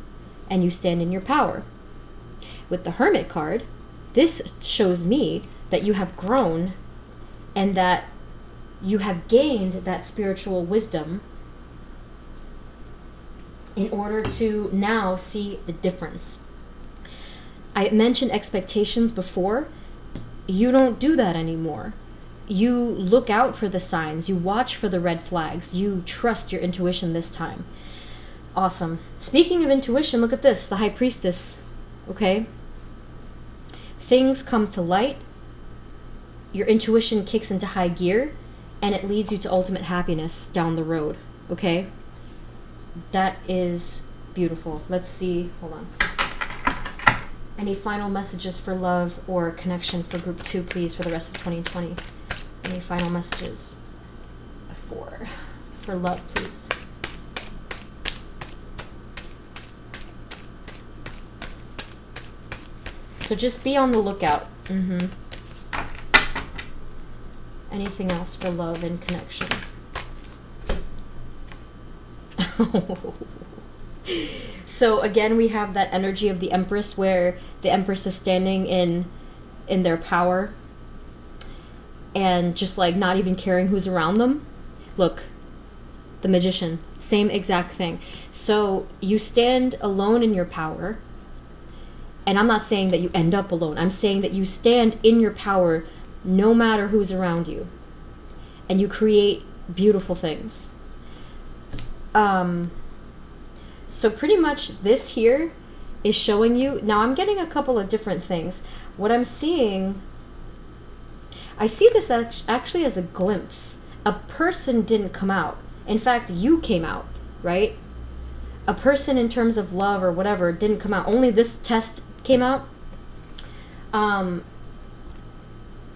and you stand in your power. With the Hermit card, this shows me that you have grown and that you have gained that spiritual wisdom in order to now see the difference. I mentioned expectations before. You don't do that anymore. You look out for the signs. You watch for the red flags. You trust your intuition this time. Awesome. Speaking of intuition, look at this, the High Priestess. Okay? Things come to light, your intuition kicks into high gear, and it leads you to ultimate happiness down the road, okay? That is beautiful. Let's see, hold on. Any final messages for love or connection for group 2, please, for the rest of 2020? Any final messages for love, please? So just be on the lookout. Anything else for love and connection? So again, we have that energy of the Empress, where the Empress is standing in their power and just like not even caring who's around them. Look, the Magician, same exact thing. So you stand alone in your power. And I'm not saying that you end up alone. I'm saying that you stand in your power no matter who's around you. And you create beautiful things. So pretty much this here is showing you... Now I'm getting a couple of different things. What I'm seeing... I see this actually as a glimpse. A person didn't come out. In fact, you came out, right? A person in terms of love or whatever didn't come out. Only this test came out.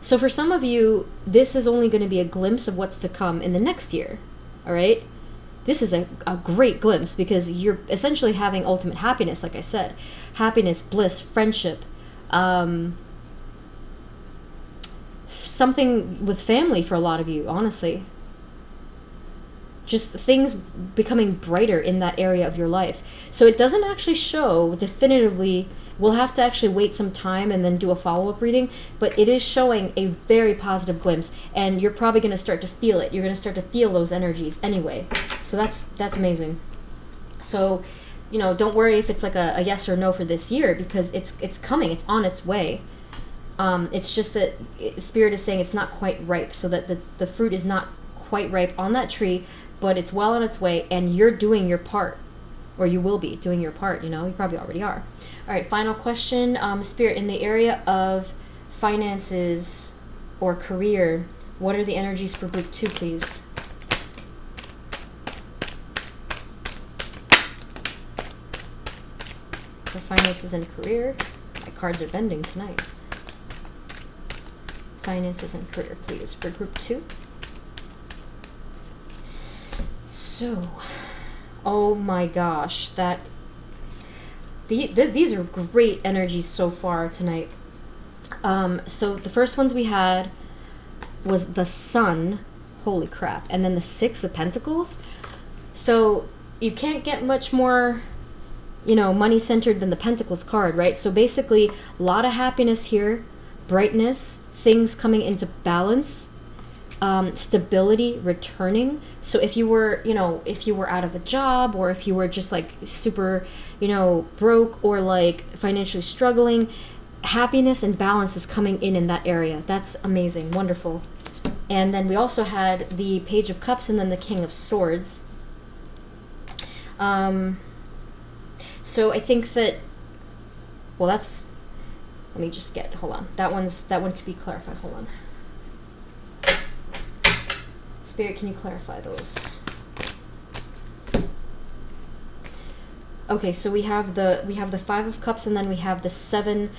So for some of you, this is only going to be a glimpse of what's to come in the next year. All right? This is a great glimpse, because you're essentially having ultimate happiness, like I said. Happiness, bliss, friendship. Something with family for a lot of you, honestly. Just things becoming brighter in that area of your life. So it doesn't actually show definitively. We'll have to actually wait some time and then do a follow-up reading, but it is showing a very positive glimpse, and you're probably going to start to feel it. You're going to start to feel those energies anyway. So that's amazing. So, you know, don't worry if it's like a yes or no for this year, because it's coming. It's on its way. It's just that Spirit is saying it's not quite ripe, so that the fruit is not quite ripe on that tree, but it's well on its way, and you're doing your part. Or you will be doing your part, you know. You probably already are. All right, final question. Spirit, in the area of finances or career, what are the energies for group 2, please? For finances and career. My cards are bending tonight. Finances and career, please, for group 2. So... Oh my gosh, these are great energies so far tonight. So the first ones we had was the Sun, holy crap, and then the Six of Pentacles. So you can't get much more, money centered than the Pentacles card, right? So basically, a lot of happiness here, brightness, things coming into balance, stability returning. So if you were, if you were out of a job, or if you were just like super, broke, or like financially struggling, happiness and balance is coming in that area. That's amazing, wonderful. And then we also had the Page of Cups and then the King of Swords. So I think that, well, let me just hold on. That one could be clarified. Hold on. Spirit, can you clarify those? Okay, so we have the Five of Cups, and then we have the Seven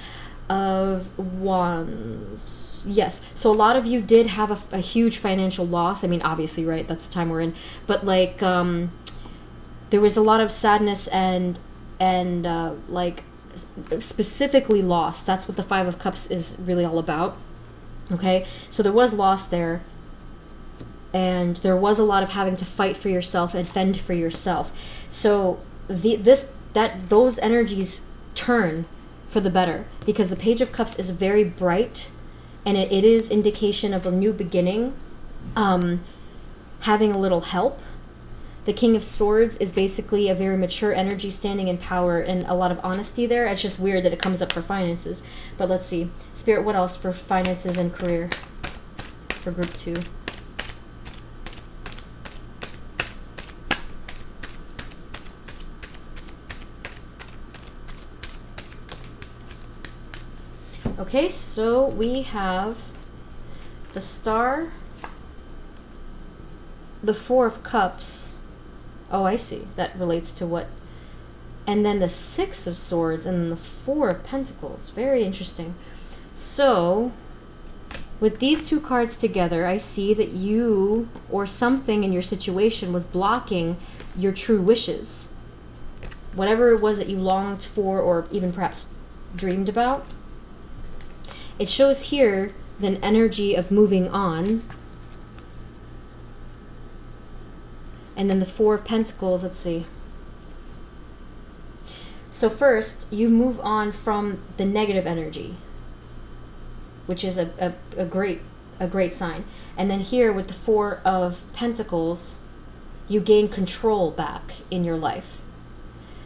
of Wands. Yes, so a lot of you did have a huge financial loss. I mean, obviously, right? That's the time we're in. But like, there was a lot of sadness and like specifically loss. That's what the Five of Cups is really all about. Okay, so there was loss there, and there was a lot of having to fight for yourself and fend for yourself. So those energies turn for the better, because the Page of Cups is very bright, and it is indication of a new beginning, having a little help. The King of Swords is basically a very mature energy, standing in power, and a lot of honesty there. It's just weird that it comes up for finances. But let's see. Spirit, what else for finances and career for group 2? Okay, so we have the Star, the Four of Cups. Oh, I see. That relates to what? And then the Six of Swords and the Four of Pentacles. Very interesting. So, with these two cards together, I see that you or something in your situation was blocking your true wishes. Whatever it was that you longed for, or even perhaps dreamed about. It shows here the energy of moving on. And then the Four of Pentacles, let's see. So first, you move on from the negative energy, which is a great sign. And then here with the Four of Pentacles, you gain control back in your life.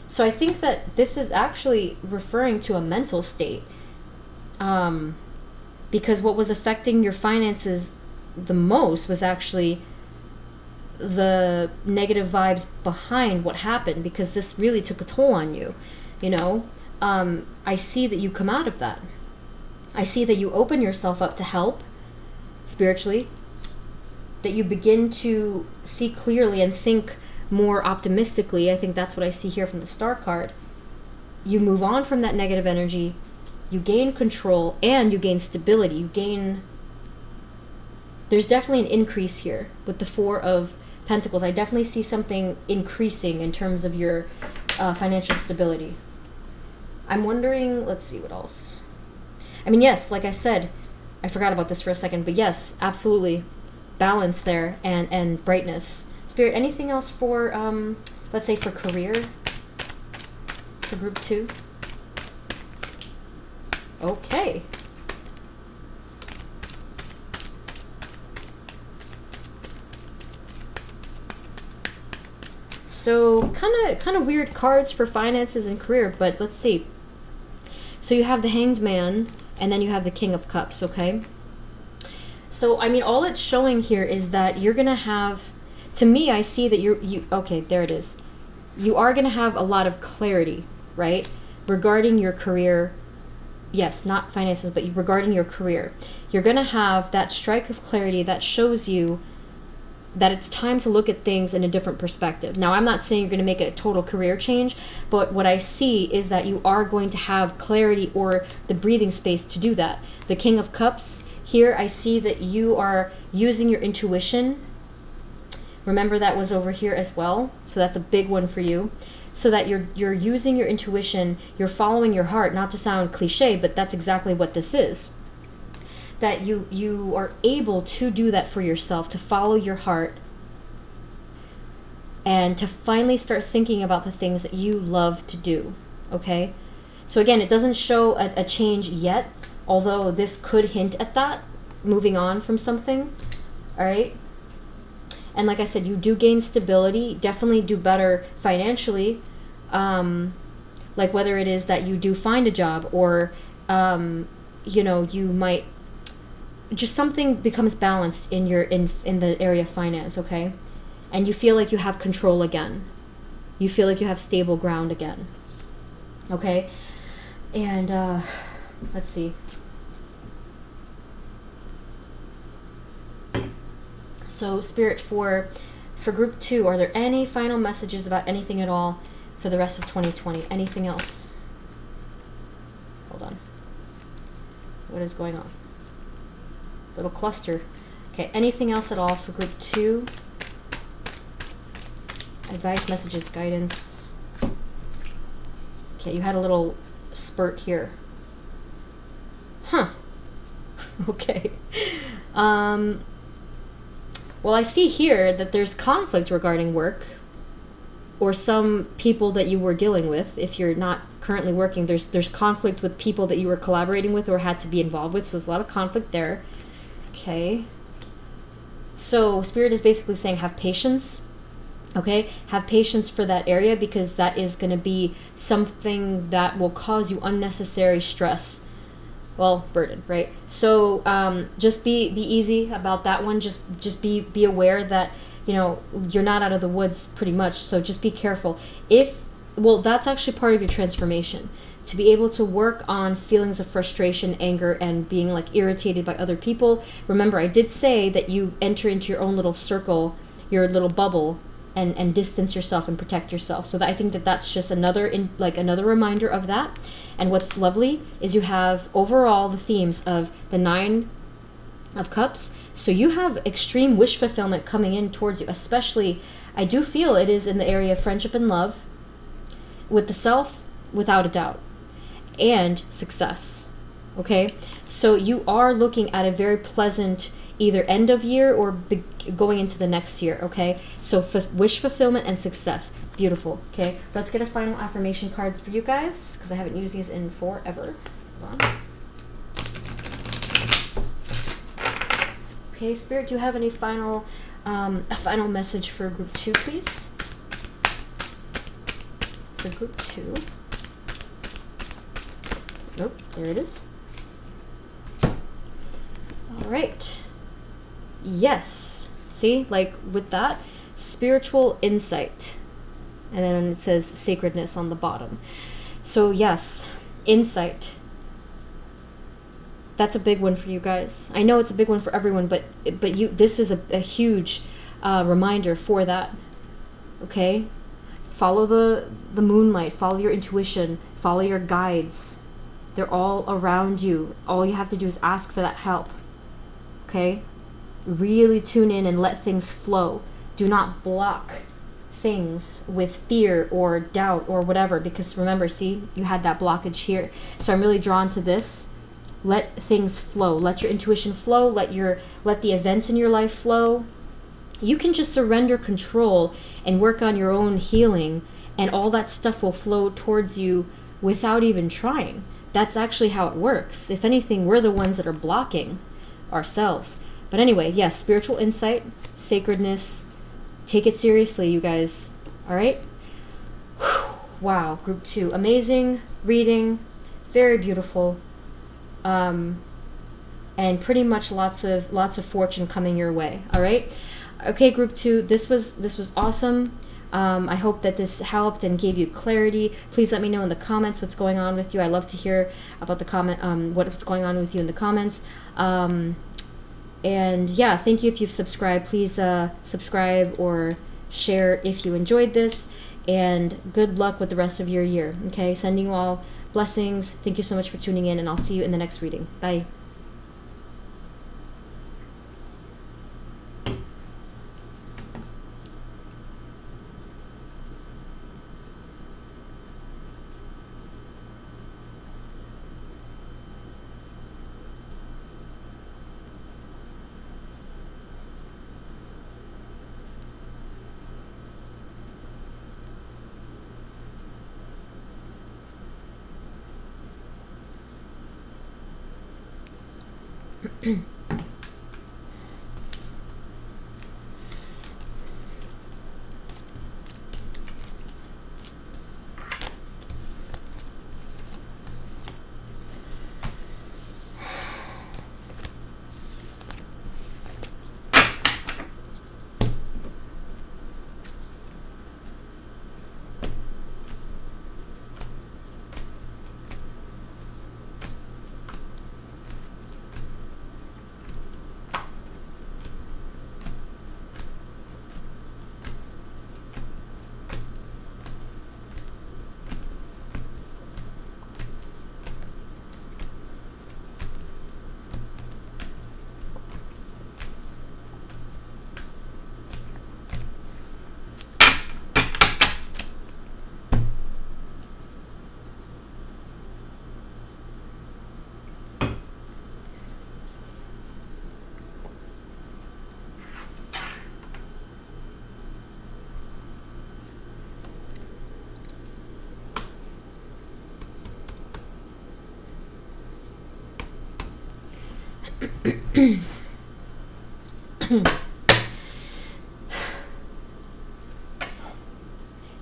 So I think that this is actually referring to a mental state. Because what was affecting your finances the most was actually the negative vibes behind what happened, because this really took a toll on you. I see that you come out of that. I see that you open yourself up to help spiritually, that you begin to see clearly and think more optimistically. I think that's what I see here from the Star card. You move on from that negative energy, you gain control, and you gain stability. There's definitely an increase here with the Four of Pentacles. I definitely see something increasing in terms of your financial stability. I'm wondering, let's see what else. I mean, yes, like I said, I forgot about this for a second, but yes, absolutely. Balance there and brightness. Spirit, anything else for, let's say for career? For group 2? Okay. So kind of weird cards for finances and career, but let's see. So you have the Hanged Man, and then you have the King of Cups, okay? So, I mean, all it's showing here is that you're going to have, to me, I see that okay, there it is. You are going to have a lot of clarity, right? Regarding your career. Yes, not finances, but regarding your career. You're going to have that strike of clarity that shows you that it's time to look at things in a different perspective. Now, I'm not saying you're going to make a total career change, but what I see is that you are going to have clarity or the breathing space to do that. The King of Cups, here I see that you are using your intuition Remember that was over here as well. So that's a big one for you. So that you're using your intuition, you're following your heart, not to sound cliche, but that's exactly what this is. That you are able to do that for yourself, to follow your heart, and to finally start thinking about the things that you love to do, okay? So again, it doesn't show a change yet, although this could hint at that, moving on from something, all right? And like I said, you do gain stability, definitely do better financially, like whether it is that you do find a job or, you know, you might, just something becomes balanced in your, in the area of finance, okay? And you feel like you have control again. You feel like you have stable ground again, okay? And let's see. So Spirit, for group 2, are there any final messages about anything at all for the rest of 2020? Anything else? Hold on. What is going on? Little cluster. Okay, anything else at all for group 2? Advice, messages, guidance. Okay, you had a little spurt here. Huh. Okay. Well, I see here that there's conflict regarding work, or some people that you were dealing with. If you're not currently working, there's conflict with people that you were collaborating with or had to be involved with, so there's a lot of conflict there. Okay. So Spirit is basically saying have patience. Okay, have patience for that area, because that is going to be something that will cause you unnecessary stress. Well, burden, right? So just be easy about that one. Just be aware that, you know, you're not out of the woods pretty much. So just be careful. Well, that's actually part of your transformation, to be able to work on feelings of frustration, anger, and being like irritated by other people. Remember, I did say that you enter into your own little circle, your little bubble, and distance yourself and protect yourself. So that I think that that's just another reminder of that. And what's lovely is you have overall the themes of the 9 of Cups. So you have extreme wish fulfillment coming in towards you, especially, I do feel it is in the area of friendship and love, with the self, without a doubt, and success. Okay? So you are looking at a very pleasant either end of year or going into the next year, okay? So wish fulfillment and success. Beautiful, okay? Let's get a final affirmation card for you guys, because I haven't used these in forever. Hold on. Okay, Spirit, do you have any final, a final message for group 2, please? For group 2. Nope, there it is. All right. Yes. See, like with that, spiritual insight. And then it says sacredness on the bottom. So yes, insight. That's a big one for you guys. I know it's a big one for everyone, but this is a huge reminder for that. Okay? Follow the moonlight, follow your intuition, follow your guides. They're all around you. All you have to do is ask for that help. Okay? Really tune in and let things flow. Do not block things with fear or doubt or whatever, because remember, see, you had that blockage here. So I'm really drawn to this. Let things flow. Let your intuition flow. Let the events in your life flow. You can just surrender control and work on your own healing, and all that stuff will flow towards you without even trying. That's actually how it works. If anything, we're the ones that are blocking ourselves. But anyway, yes, spiritual insight, sacredness. Take it seriously, you guys. All right? Wow, group 2. Amazing reading. Very beautiful. And pretty much lots of fortune coming your way. All right? Okay, group 2, this was awesome. I hope that this helped and gave you clarity. Please let me know in the comments what's going on with you. I love to hear about what's going on with you in the comments. And yeah, thank you if you've subscribed. Please subscribe or share if you enjoyed this. And good luck with the rest of your year. Okay, sending you all blessings. Thank you so much for tuning in, and I'll see you in the next reading. Bye.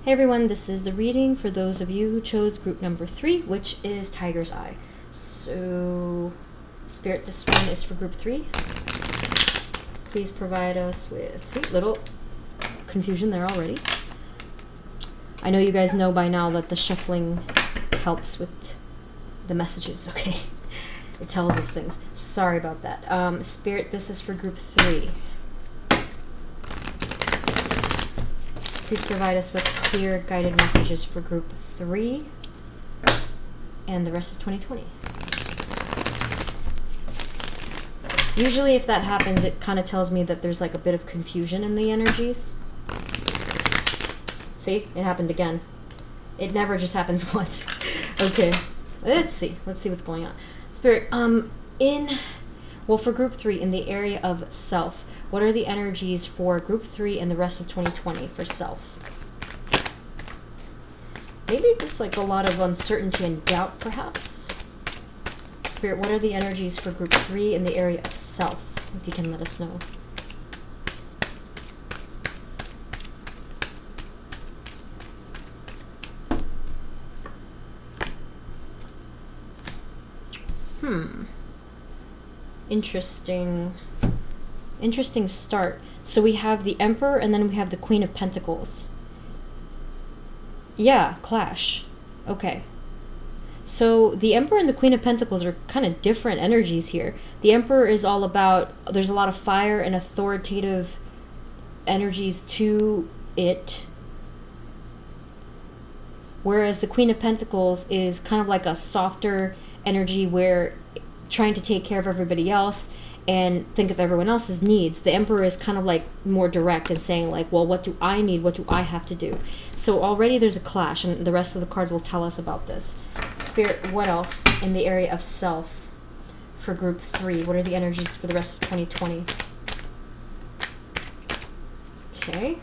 Hey everyone, this is the reading for those of you who chose group number 3, which is Tiger's Eye. So, Spirit, this one is for group 3. Please provide us with little confusion there already. I know you guys know by now that the shuffling helps with the messages, okay? It tells us things. Sorry about that. Spirit, this is for group 3. Please provide us with clear guided messages for group 3 and the rest of 2020. Usually if that happens, it kind of tells me that there's like a bit of confusion in the energies. See? It happened again. It never just happens once. Okay. Let's see what's going on. Spirit, for group 3, in the area of self, what are the energies for group 3 and the rest of 2020 for self? Maybe it's like a lot of uncertainty and doubt, perhaps? Spirit, what are the energies for group 3 in the area of self? If you can let us know. Interesting start. So we have the Emperor and then we have the Queen of Pentacles. Yeah, clash. Okay. So the Emperor and the Queen of Pentacles are kind of different energies here. The Emperor is all about, there's a lot of fire and authoritative energies to it. Whereas the Queen of Pentacles is kind of like a softer energy where trying to take care of everybody else and think of everyone else's needs. The Emperor is kind of like more direct and saying like, well, what do I need? What do I have to do? So already there's a clash, and the rest of the cards will tell us about this. Spirit, what else in the area of self for group 3? What are the energies for the rest of 2020? Okay.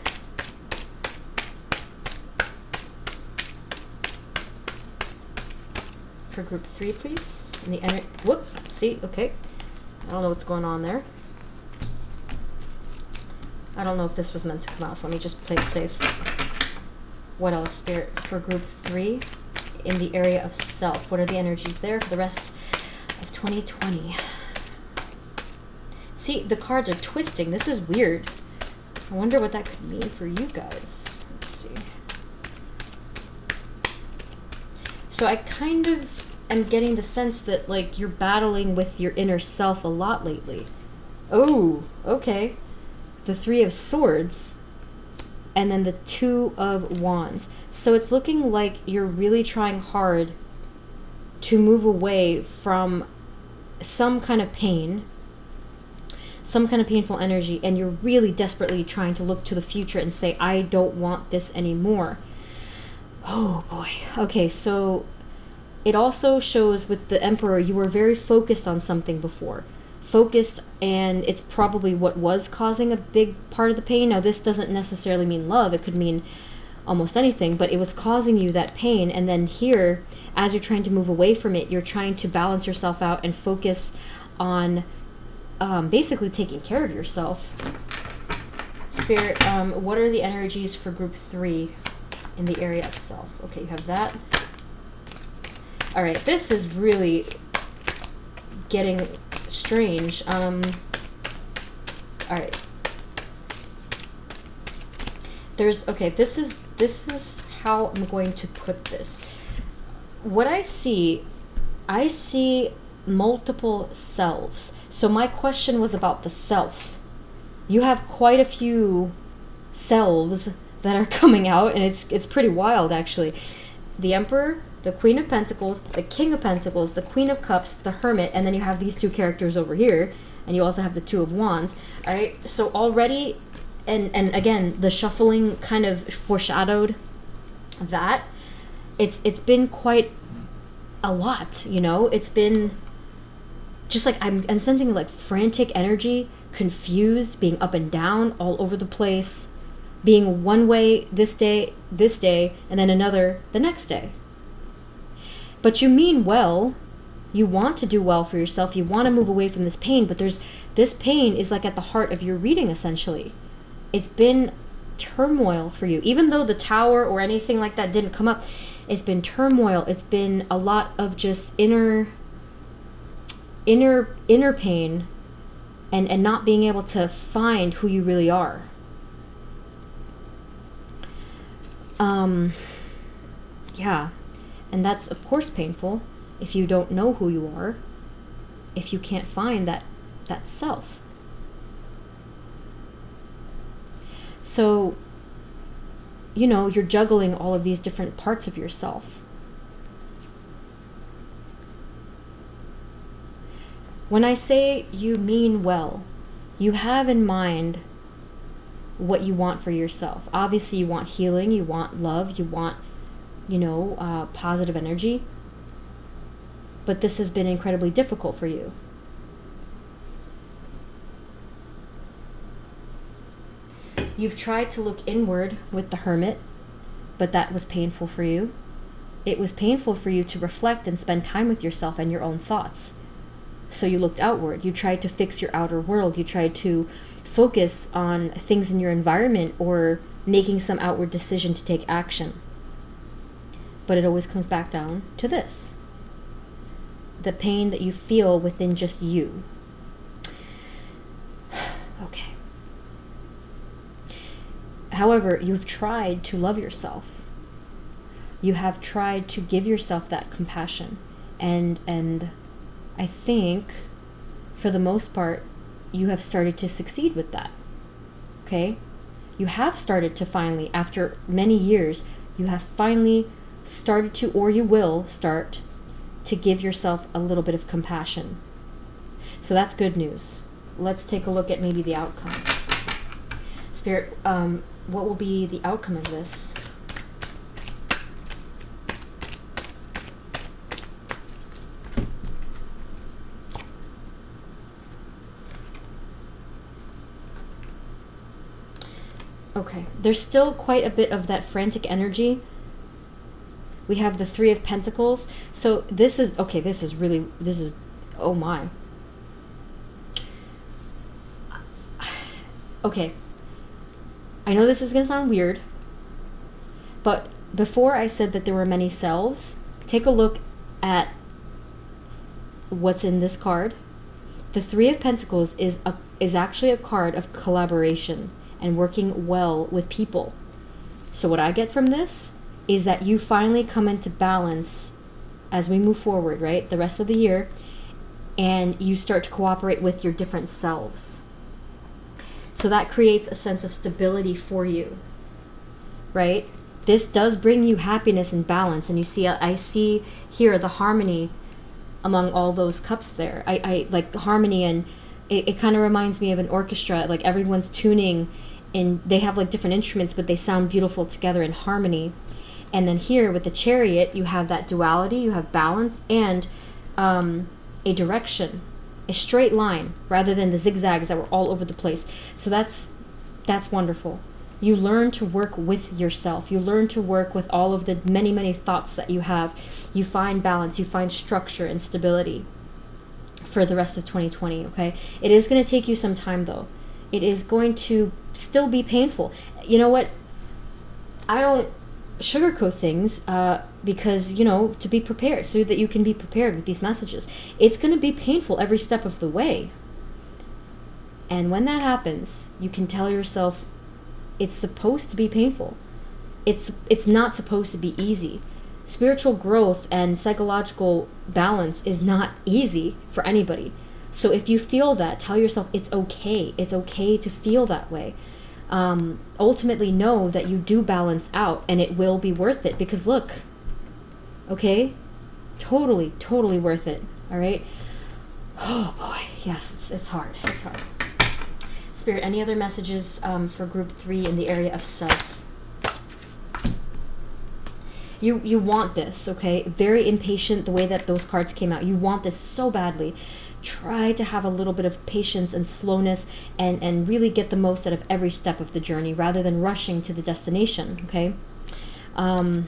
For group 3, please. In the whoop, see, okay. I don't know what's going on there. I don't know if this was meant to come out, so let me just play it safe. What else, Spirit, for group 3 in the area of self? What are the energies there for the rest of 2020? See, the cards are twisting. This is weird. I wonder what that could mean for you guys. Let's see. So I kind of am getting the sense that like you're battling with your inner self a lot lately. Oh, okay. The 3 of Swords and then the 2 of Wands. So it's looking like you're really trying hard to move away from some kind of pain, some kind of painful energy, and you're really desperately trying to look to the future and say, I don't want this anymore. Oh boy. Okay, so it also shows with the Emperor, you were very focused on something before. Focused, and it's probably what was causing a big part of the pain. Now, this doesn't necessarily mean love. It could mean almost anything, but it was causing you that pain. And then here, as you're trying to move away from it, you're trying to balance yourself out and focus on basically taking care of yourself. Spirit, what are the energies for group 3 in the area of self? Okay, you have that. All right, this is really getting strange. All right. Okay, this is how I'm going to put this. What I see multiple selves. So my question was about the self. You have quite a few selves that are coming out, and it's pretty wild, actually. The Emperor, the Queen of Pentacles, the King of Pentacles, the Queen of Cups, the Hermit, and then you have these two characters over here, and you also have the Two of Wands. All right, so already, and again, the shuffling kind of foreshadowed that. It's been quite a lot, you know. It's been just like I'm sensing like frantic energy, confused, being up and down, all over the place, being one way this day, and then another the next day. But you mean well. You want to do well for yourself. You want to move away from this pain, but this pain is like at the heart of your reading, essentially. It's been turmoil for you. Even though the Tower or anything like that didn't come up, it's been turmoil. It's been a lot of just inner pain and not being able to find who you really are. Yeah. And that's, of course, painful if you don't know who you are, if you can't find that self. So, you know, you're juggling all of these different parts of yourself. When I say you mean well, you have in mind what you want for yourself. Obviously, you want healing, you want love, you want, you know, positive energy. But this has been incredibly difficult for you. You've tried to look inward with the Hermit, but that was painful for you. It was painful for you to reflect and spend time with yourself and your own thoughts. So you looked outward. You tried to fix your outer world. You tried to focus on things in your environment or making some outward decision to take action. But it always comes back down to this. The pain that you feel within just you. Okay. However, you've tried to love yourself. You have tried to give yourself that compassion. And I think, for the most part, you have started to succeed with that. Okay? You have started to finally, after many years, you have finally started to, or you will start to give yourself a little bit of compassion. So that's good news. Let's take a look at maybe the outcome. Spirit, what will be the outcome of this? Okay, there's still quite a bit of that frantic energy. We have the Three of Pentacles. So this is, okay, this is, oh my. Okay. I know this is going to sound weird, but before I said that there were many selves, take a look at what's in this card. The Three of Pentacles is actually a card of collaboration and working well with people. So what I get from this is that you finally come into balance as we move forward, right? The rest of the year, and you start to cooperate with your different selves. So that creates a sense of stability for you, right? This does bring you happiness and balance, and you see, I see here the harmony among all those cups there. I like the harmony, and it kind of reminds me of an orchestra, like everyone's tuning, and they have like different instruments, but they sound beautiful together in harmony. And then here with the Chariot, you have that duality, you have balance, and a direction, a straight line, rather than the zigzags that were all over the place. So that's wonderful. You learn to work with yourself. You learn to work with all of the many, many thoughts that you have. You find balance, you find structure and stability. for the rest of 2020, okay? It is going to take you some time, though. It is going to still be painful. You know what? I don't sugarcoat things because, you know, to be prepared, so that you can be prepared with these messages. It's going to be painful every step of the way. And when that happens, you can tell yourself it's supposed to be painful. It's not supposed to be easy. Spiritual growth and psychological balance is not easy for anybody. So if you feel that, tell yourself it's okay. It's okay to feel that way. Ultimately know that you do balance out, and it will be worth it, because look, okay, totally worth it. All right. Oh boy, yes, it's hard. It's hard. Spirit, any other messages for group 3 in the area of self? You want this, okay? Very impatient the way that those cards came out. You want this so badly. Try to have a little bit of patience and slowness, and really get the most out of every step of the journey rather than rushing to the destination, okay? All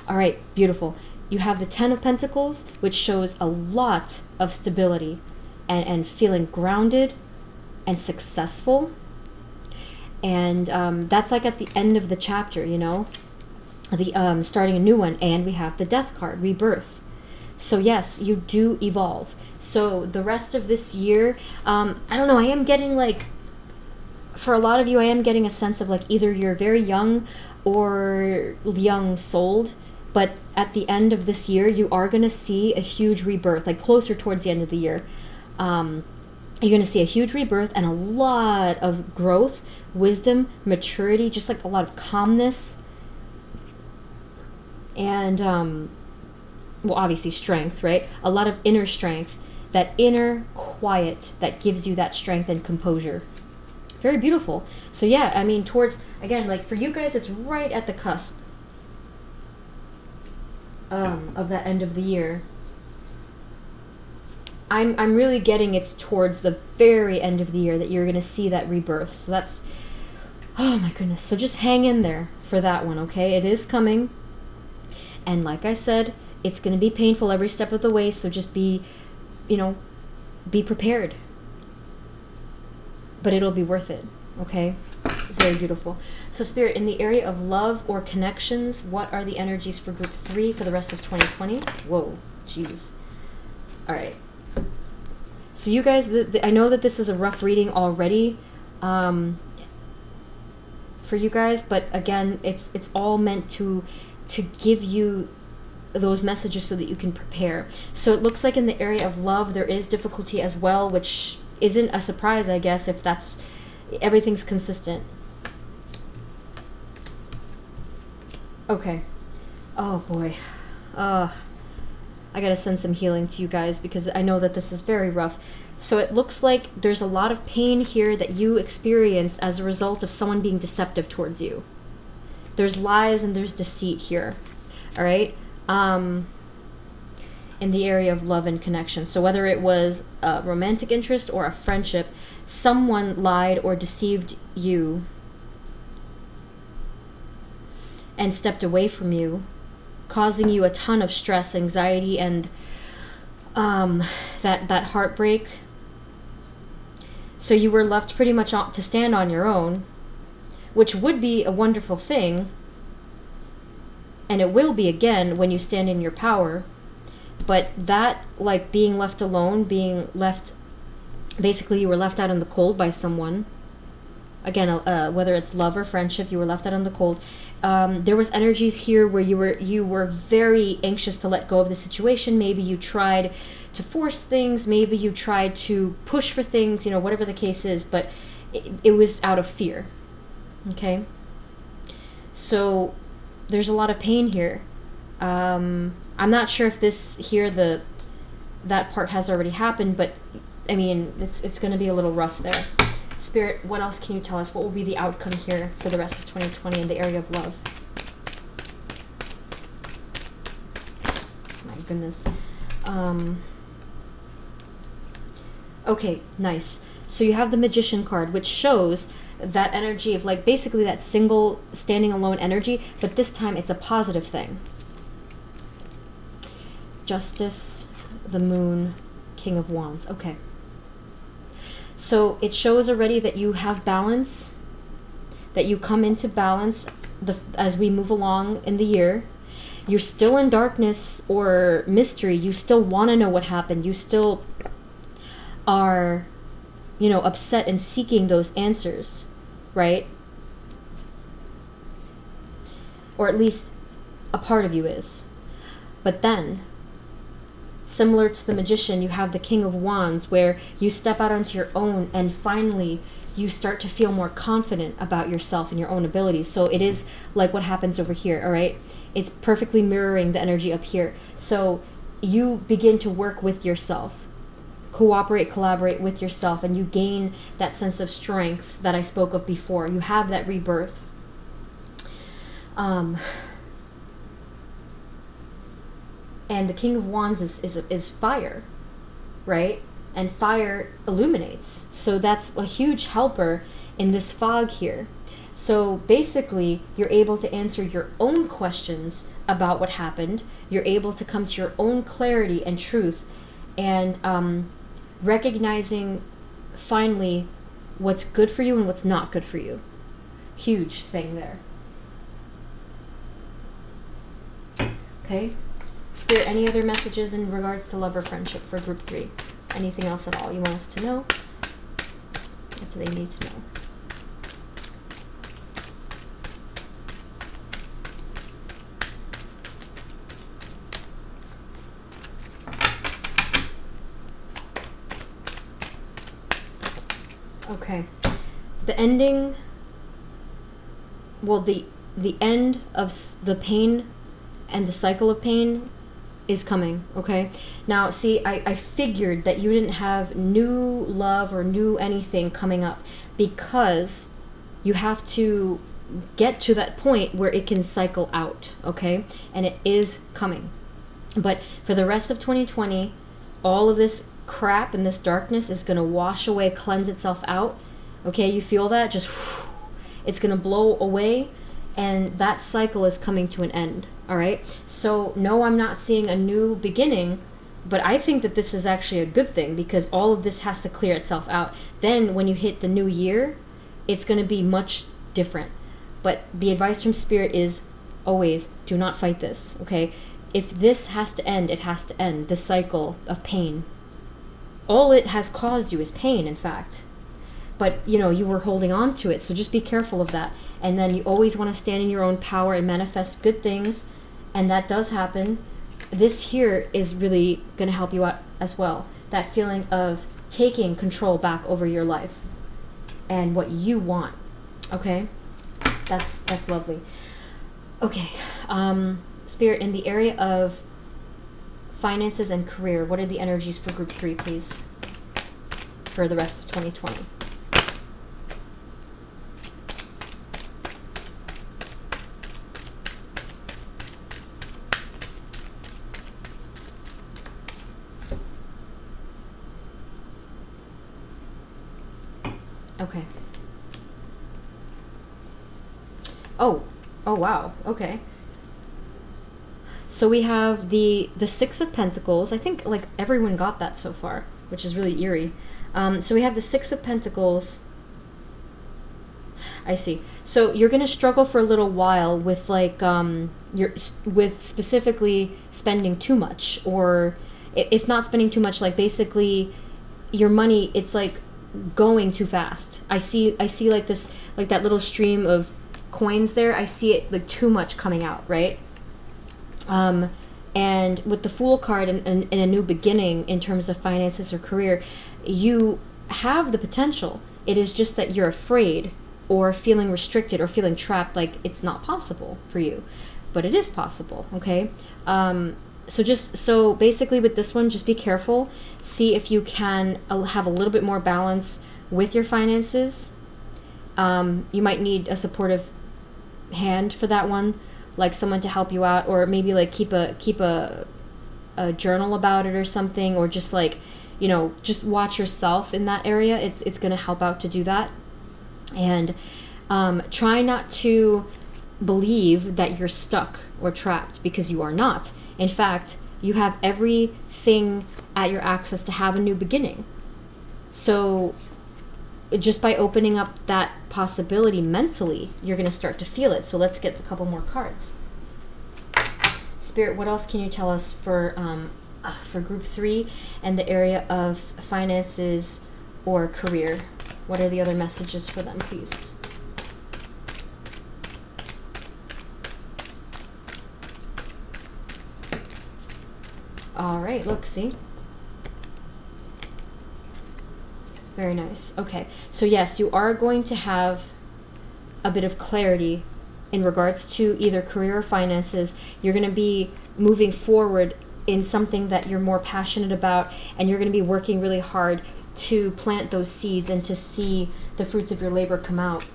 right, beautiful. You have the 10 of Pentacles, which shows a lot of stability and feeling grounded and successful. And that's like at the end of the chapter, you know? The starting a new one. And we have the Death card, rebirth. So yes, you do evolve. So the rest of this year, I don't know, I am getting like, for a lot of you, I am getting a sense of like either you're very young or young souled, but at the end of this year, you are going to see a huge rebirth, like closer towards the end of the year. You're going to see a huge rebirth and a lot of growth, wisdom, maturity, just like a lot of calmness. And, well, obviously strength, right? A lot of inner strength, that inner quiet that gives you that strength and composure. Very beautiful. So yeah, I mean, towards, again, like for you guys, it's right at the cusp of that end of the year. I'm really getting it's towards the very end of the year that you're going to see that rebirth. So that's, oh my goodness. So just hang in there for that one, okay? It is coming. And like I said, it's going to be painful every step of the way, so just be, you know, be prepared. But it'll be worth it, okay? Very beautiful. So Spirit, in the area of love or connections, what are the energies for group 3 for the rest of 2020? Whoa, jeez. All right. So you guys, I know that this is a rough reading already for you guys, but again, it's all meant to give you those messages so that you can prepare. So it looks like in the area of love there is difficulty as well, which isn't a surprise, I guess, if that's everything's consistent. Okay. Oh boy. I gotta send some healing to you guys because I know that this is very rough. So it looks like there's a lot of pain here that you experienced as a result of someone being deceptive towards you. There's lies and there's deceit here. All right? In the area of love and connection. So whether it was a romantic interest or a friendship, someone lied or deceived you and stepped away from you, causing you a ton of stress, anxiety, and that heartbreak. So you were left pretty much to stand on your own, which would be a wonderful thing, and it will be again when you stand in your power. But that, like being left alone, being left, basically you were left out in the cold by someone. Again, whether it's love or friendship, you were left out in the cold. There was energies here where you were very anxious to let go of the situation. Maybe you tried to force things. Maybe you tried to push for things. You know, whatever the case is. But it was out of fear. Okay. So there's a lot of pain here. I'm not sure if this here that part has already happened, but I mean it's going to be a little rough there. Spirit, what else can you tell us? What will be the outcome here for the rest of 2020 in the area of love? My goodness. Okay, nice. So you have the Magician card, which shows that energy of like basically that single standing alone energy, but this time it's a positive thing. Justice, the Moon, King of Wands. Okay. So it shows already that you have balance, that you come into balance as we move along in the year. You're still in darkness or mystery. You still want to know what happened. You still are, you know, upset and seeking those answers, right? Or at least a part of you is. But then, similar to the Magician, you have the King of Wands, where you step out onto your own and finally you start to feel more confident about yourself and your own abilities. So it is like what happens over here, all right? It's perfectly mirroring the energy up here. So you begin to work with yourself, cooperate, collaborate with yourself, and you gain that sense of strength that I spoke of before. You have that rebirth. And the King of Wands is fire, right? And fire illuminates. So that's a huge helper in this fog here. So basically, you're able to answer your own questions about what happened. You're able to come to your own clarity and truth, and recognizing finally what's good for you and what's not good for you. Huge thing there. Okay. Spirit, any other messages in regards to love or friendship for group 3? Anything else at all you want us to know? What do they need to know? Okay. The ending, well, the end of the pain and the cycle of pain is coming, okay? Now, see, I figured that you didn't have new love or new anything coming up because you have to get to that point where it can cycle out, okay? And it is coming. But for the rest of 2020, all of this crap and this darkness is going to wash away, cleanse itself out, okay? You feel that? Just, it's going to blow away, and that cycle is coming to an end. All right. So no, I'm not seeing a new beginning, but I think that this is actually a good thing because all of this has to clear itself out. Then when you hit the new year, it's going to be much different. But the advice from Spirit is always do not fight this. Okay. If this has to end, it has to end. The cycle of pain. All it has caused you is pain, in fact. But, you know, you were holding on to it. So just be careful of that. And then you always want to stand in your own power and manifest good things. And that does happen. This here is really going to help you out as well. That feeling of taking control back over your life and what you want. Okay? That's lovely. Okay. Spirit, in the area of finances and career, what are the energies for group 3, please? For the rest of 2020. Okay. Oh wow. Okay. So we have the 6 of Pentacles. I think like everyone got that so far, which is really eerie. So we have the 6 of Pentacles. I see. So you're gonna struggle for a little while with like with specifically spending too much, or if not spending too much, like basically your money, it's like going too fast. I see like this, like that little stream of coins there. I see it like too much coming out, right? And with the Fool card and a new beginning in terms of finances or career, you have the potential. It is just that you're afraid or feeling restricted or feeling trapped, like it's not possible for you, but it is possible. Okay. So basically with this one, just be careful. See if you can have a little bit more balance with your finances. You might need a supportive hand for that one, like someone to help you out, or maybe like keep a journal about it or something, or just like, you know, just watch yourself in that area. It's going to help out to do that. And try not to believe that you're stuck or trapped, because you are not. In fact, You have everything at your access to have a new beginning. So just by opening up that possibility mentally, you're going to start to feel it. So let's get a couple more cards. Spirit, what else can you tell us for group 3 and the area of finances or career? What are the other messages for them, please? All right, look, see? Very nice. Okay, so yes, you are going to have a bit of clarity in regards to either career or finances. You're going to be moving forward in something that you're more passionate about, and you're going to be working really hard to plant those seeds and to see the fruits of your labor come out.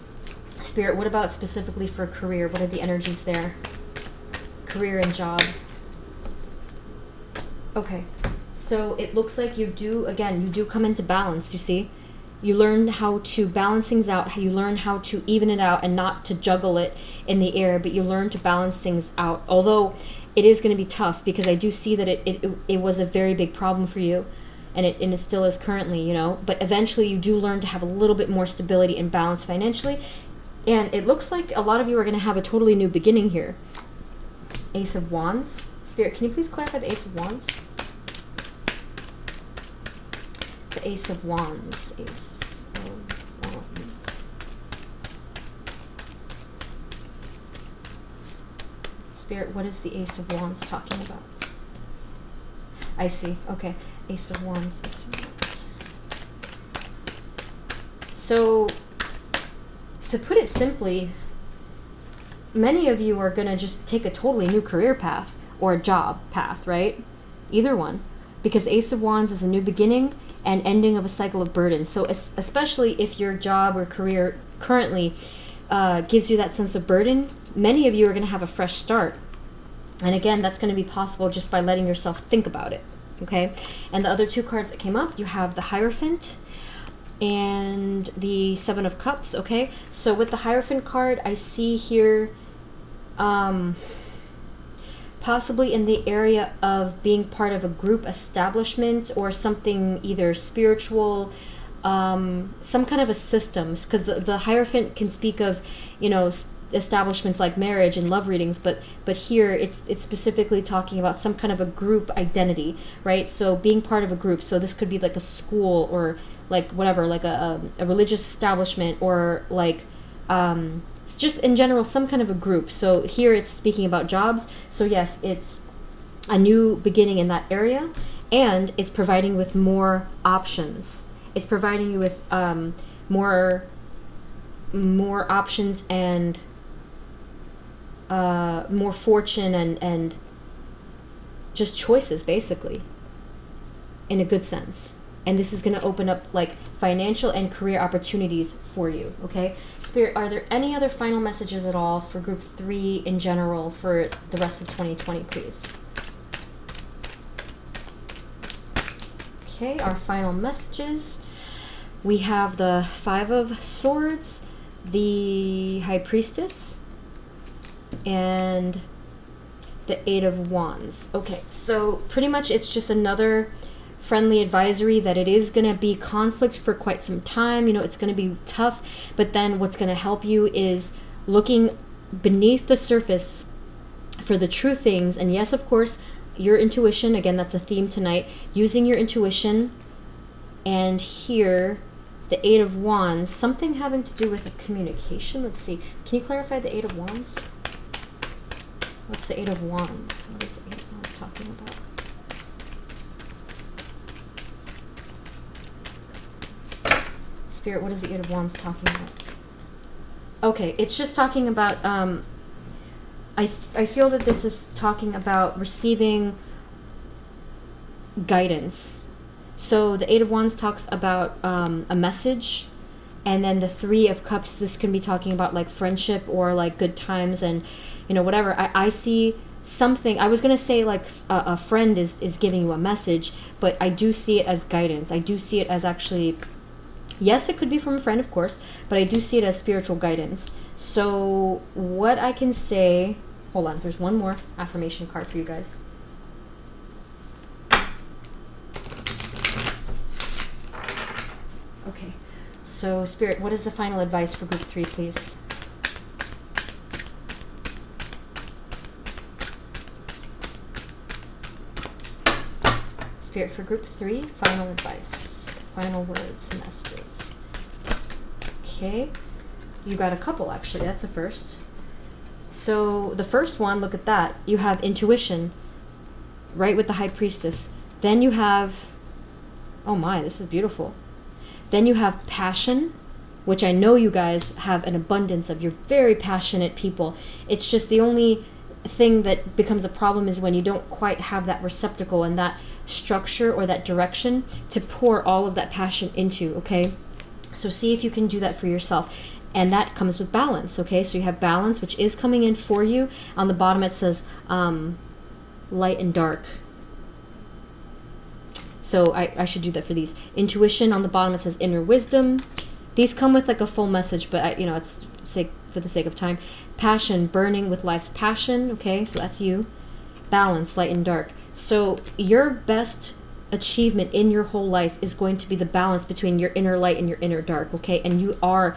Spirit, what about specifically for career? What are the energies there? Career and job. Okay, so it looks like you do come into balance, you see? You learn how to balance things out, you learn how to even it out and not to juggle it in the air, but you learn to balance things out. Although it is going to be tough, because I do see that it was a very big problem for you, and it still is currently, you know, but eventually you do learn to have a little bit more stability and balance financially, and it looks like a lot of you are going to have a totally new beginning here. Ace of Wands. Spirit, can you please clarify the Ace of Wands? The Ace of Wands. Ace of Wands. Spirit, what is the Ace of Wands talking about? I see. Okay. Ace of Wands. Ace of Wands. So, to put it simply, many of you are going to just take a totally new career path or a job path, right? Either one. Because Ace of Wands is a new beginning and ending of a cycle of burden. So especially if your job or career currently gives you that sense of burden, many of you are going to have a fresh start. And again, that's going to be possible just by letting yourself think about it. Okay? And the other two cards that came up, you have the Hierophant and the Seven of Cups. Okay? So with the Hierophant card, I see here possibly in the area of being part of a group establishment or something either spiritual, some kind of a systems, because the Hierophant can speak of, you know, establishments like marriage and love readings, but here it's specifically talking about some kind of a group identity, right? So being part of a group. So this could be like a school or like whatever, like a religious establishment, or like just in general some kind of a group. So here it's speaking about jobs. So yes, it's a new beginning in that area, and it's providing with more options. It's providing you with more options and more fortune and just choices, basically, in a good sense. And this is going to open up like financial and career opportunities for you. Okay, Spirit, are there any other final messages at all for group 3 in general for the rest of 2020, please? Okay, our final messages. We have the Five of Swords, the High Priestess, and the Eight of Wands. Okay, so pretty much it's just another friendly advisory that it is going to be conflict for quite some time. You know, it's going to be tough, but then what's going to help you is looking beneath the surface for the true things. And yes, of course, your intuition, again, that's a theme tonight, using your intuition. And here, the Eight of Wands, something having to do with a communication. Let's see. Can you clarify the Eight of Wands? What's the Eight of Wands? What is the Eight of Wands talking about? Spirit, what is the Eight of Wands talking about? Okay, it's just talking about, I feel that this is talking about receiving guidance. So the Eight of Wands talks about a message, and then the Three of Cups, this can be talking about like friendship or like good times and, you know, whatever. I see something, I was going to say like a friend is giving you a message, but I do see it as guidance. I do see it as actually, yes, it could be from a friend, of course, but I do see it as spiritual guidance. So what I can say, hold on, there's one more affirmation card for you guys. Okay. So, Spirit, what is the final advice for group 3, please? Spirit, for group 3, final advice. Final words and messages. Okay. You got a couple, actually. That's a first. So, the first one, look at that. You have intuition, right, with the High Priestess. Then you have... Oh my, this is beautiful. Then you have passion, which I know you guys have an abundance of. You're very passionate people. It's just the only thing that becomes a problem is when you don't quite have that receptacle and that structure or that direction to pour all of that passion into, okay? So see if you can do that for yourself. And that comes with balance, okay? So you have balance, which is coming in for you. On the bottom it says light and dark. So I should do that for these. Intuition, on the bottom it says inner wisdom. These come with like a full message, but it's for the sake of time. Passion, burning with life's passion, okay? So that's you. Balance, light and dark. So your best achievement in your whole life is going to be the balance between your inner light and your inner dark, okay? And you are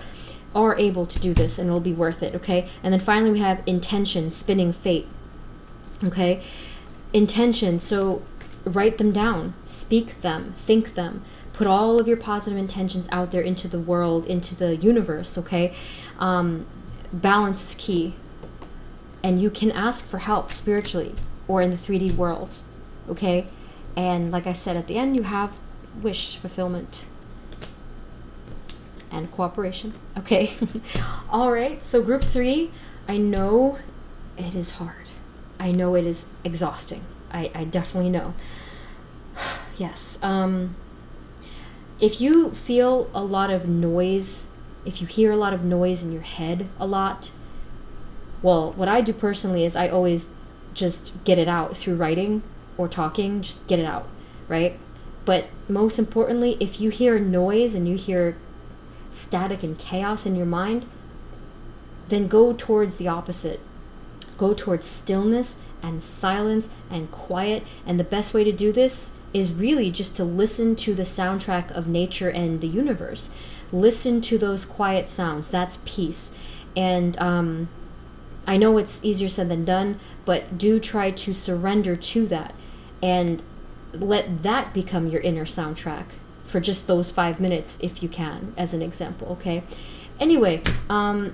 able to do this, and it'll be worth it, okay? And then finally we have intention, spinning fate, okay? Intention, so write them down, speak them, think them, put all of your positive intentions out there into the world, into the universe, okay? Balance is key, and you can ask for help spiritually or in the 3D world, okay? And like I said, at the end you have wish fulfillment and cooperation, okay? All right, so group 3, I know it is hard. I know it is exhausting. I definitely know. Yes. If you feel a lot of noise, if you hear a lot of noise in your head a lot, well, what I do personally is I always just get it out through writing or talking, just get it out, right? But most importantly, if you hear noise and you hear static and chaos in your mind, then go towards the opposite. Go towards stillness and silence and quiet. And the best way to do this is really just to listen to the soundtrack of nature and the universe. Listen to those quiet sounds. That's peace. And I know it's easier said than done, but do try to surrender to that and let that become your inner soundtrack for just those 5 minutes if you can, as an example, okay? Anyway,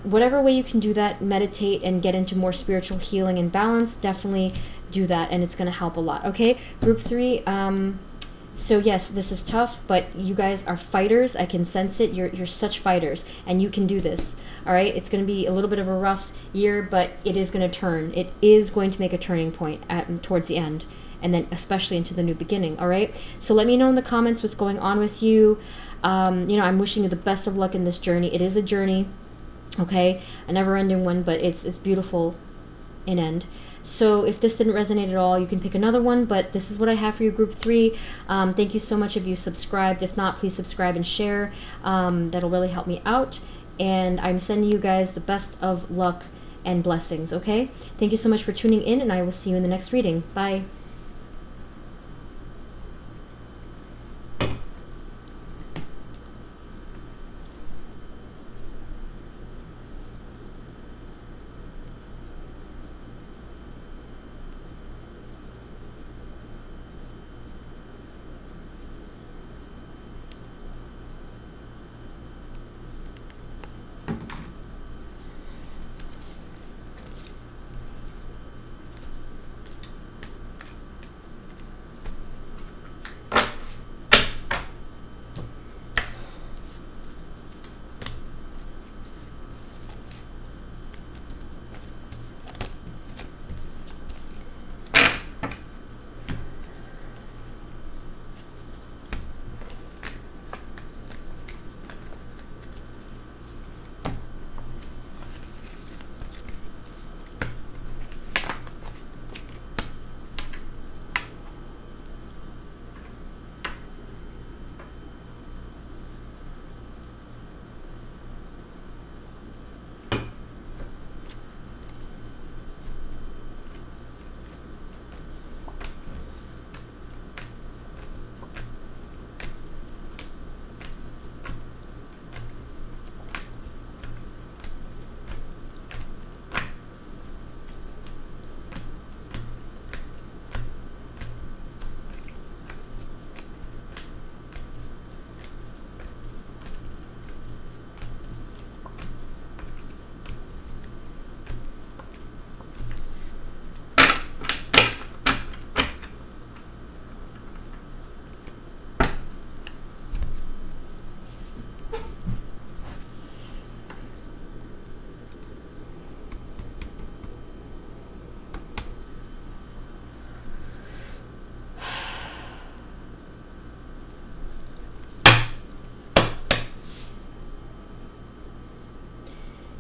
whatever way you can do that, meditate and get into more spiritual healing and balance, definitely do that, and it's going to help a lot, okay? Group 3, so yes, this is tough, but you guys are fighters. I can sense it. You're such fighters, and you can do this, all right? It's going to be a little bit of a rough year, but it is going to turn. It is going to make a turning point towards the end, and then especially into the new beginning, all right? So let me know in the comments what's going on with you. I'm wishing you the best of luck in this journey. It is a journey, okay? A never-ending one, but it's beautiful in end. So if this didn't resonate at all, you can pick another one, but this is what I have for you, group 3. Thank you so much if you subscribed. If not, please subscribe and share. That'll really help me out. And I'm sending you guys the best of luck and blessings, okay? Thank you so much for tuning in, and I will see you in the next reading. Bye.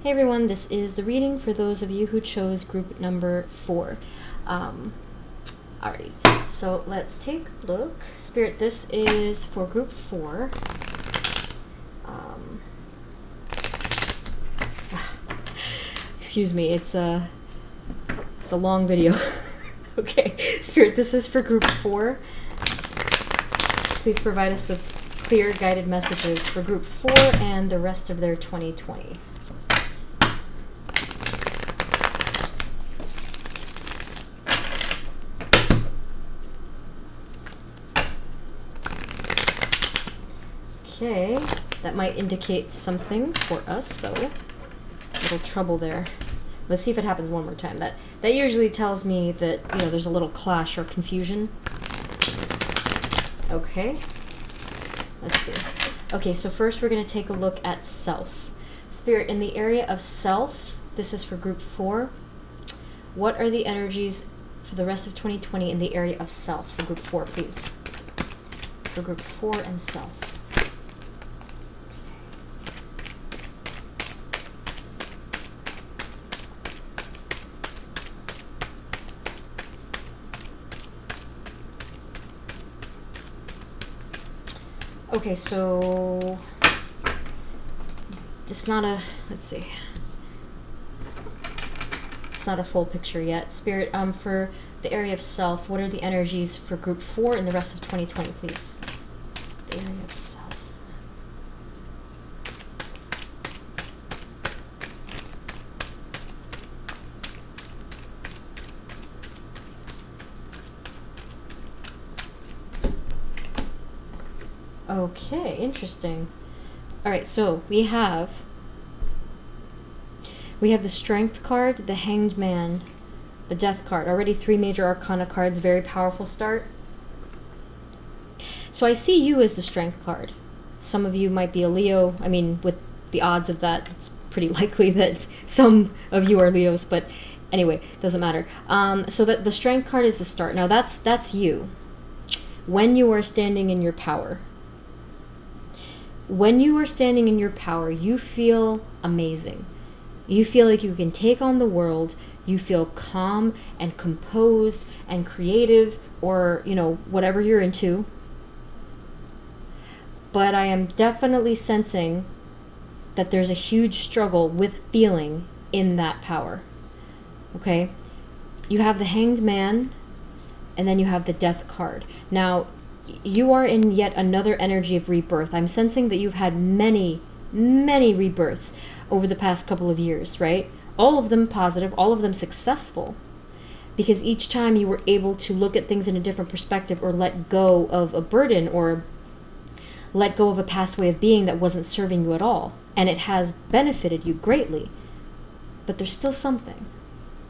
Hey everyone, this is the reading for those of you who chose group number 4. Alrighty, so let's take a look. Spirit, this is for group 4. Excuse me, it's a long video. Okay, Spirit, this is for group 4. Please provide us with clear guided messages for group 4 and the rest of their 2020. Okay, that might indicate something for us though. A little trouble there. Let's see if it happens one more time. That usually tells me that, you know, there's a little clash or confusion. Okay. Let's see. Okay, so first we're going to take a look at self. Spirit, in the area of self, this is for group 4. What are the energies for the rest of 2020 in the area of self for group 4, please? For group 4 and self. Okay, so it's not a, let's see, it's not a full picture yet. Spirit, for the area of self, what are the energies for group 4 and the rest of 2020, please? The area of self. Okay, interesting. All right, so we have the Strength card, the Hanged Man, the Death card. Already 3 major arcana cards, very powerful start. So I see you as the Strength card. Some of you might be a Leo. I mean, with the odds of that, it's pretty likely that some of you are Leos, but anyway, doesn't matter. So that the Strength card is the start. Now that's you. When you are standing in your power. When you are standing in your power, you feel amazing. You feel like you can take on the world. You feel calm and composed and creative, or, you know, whatever you're into. But I am definitely sensing that there's a huge struggle with feeling in that power. Okay? You have the Hanged Man, and then you have the Death card. Now, you are in yet another energy of rebirth. I'm sensing that you've had many, many rebirths over the past couple of years, right? All of them positive, all of them successful. Because each time you were able to look at things in a different perspective, or let go of a burden, or let go of a past way of being that wasn't serving you at all. And it has benefited you greatly. But there's still something.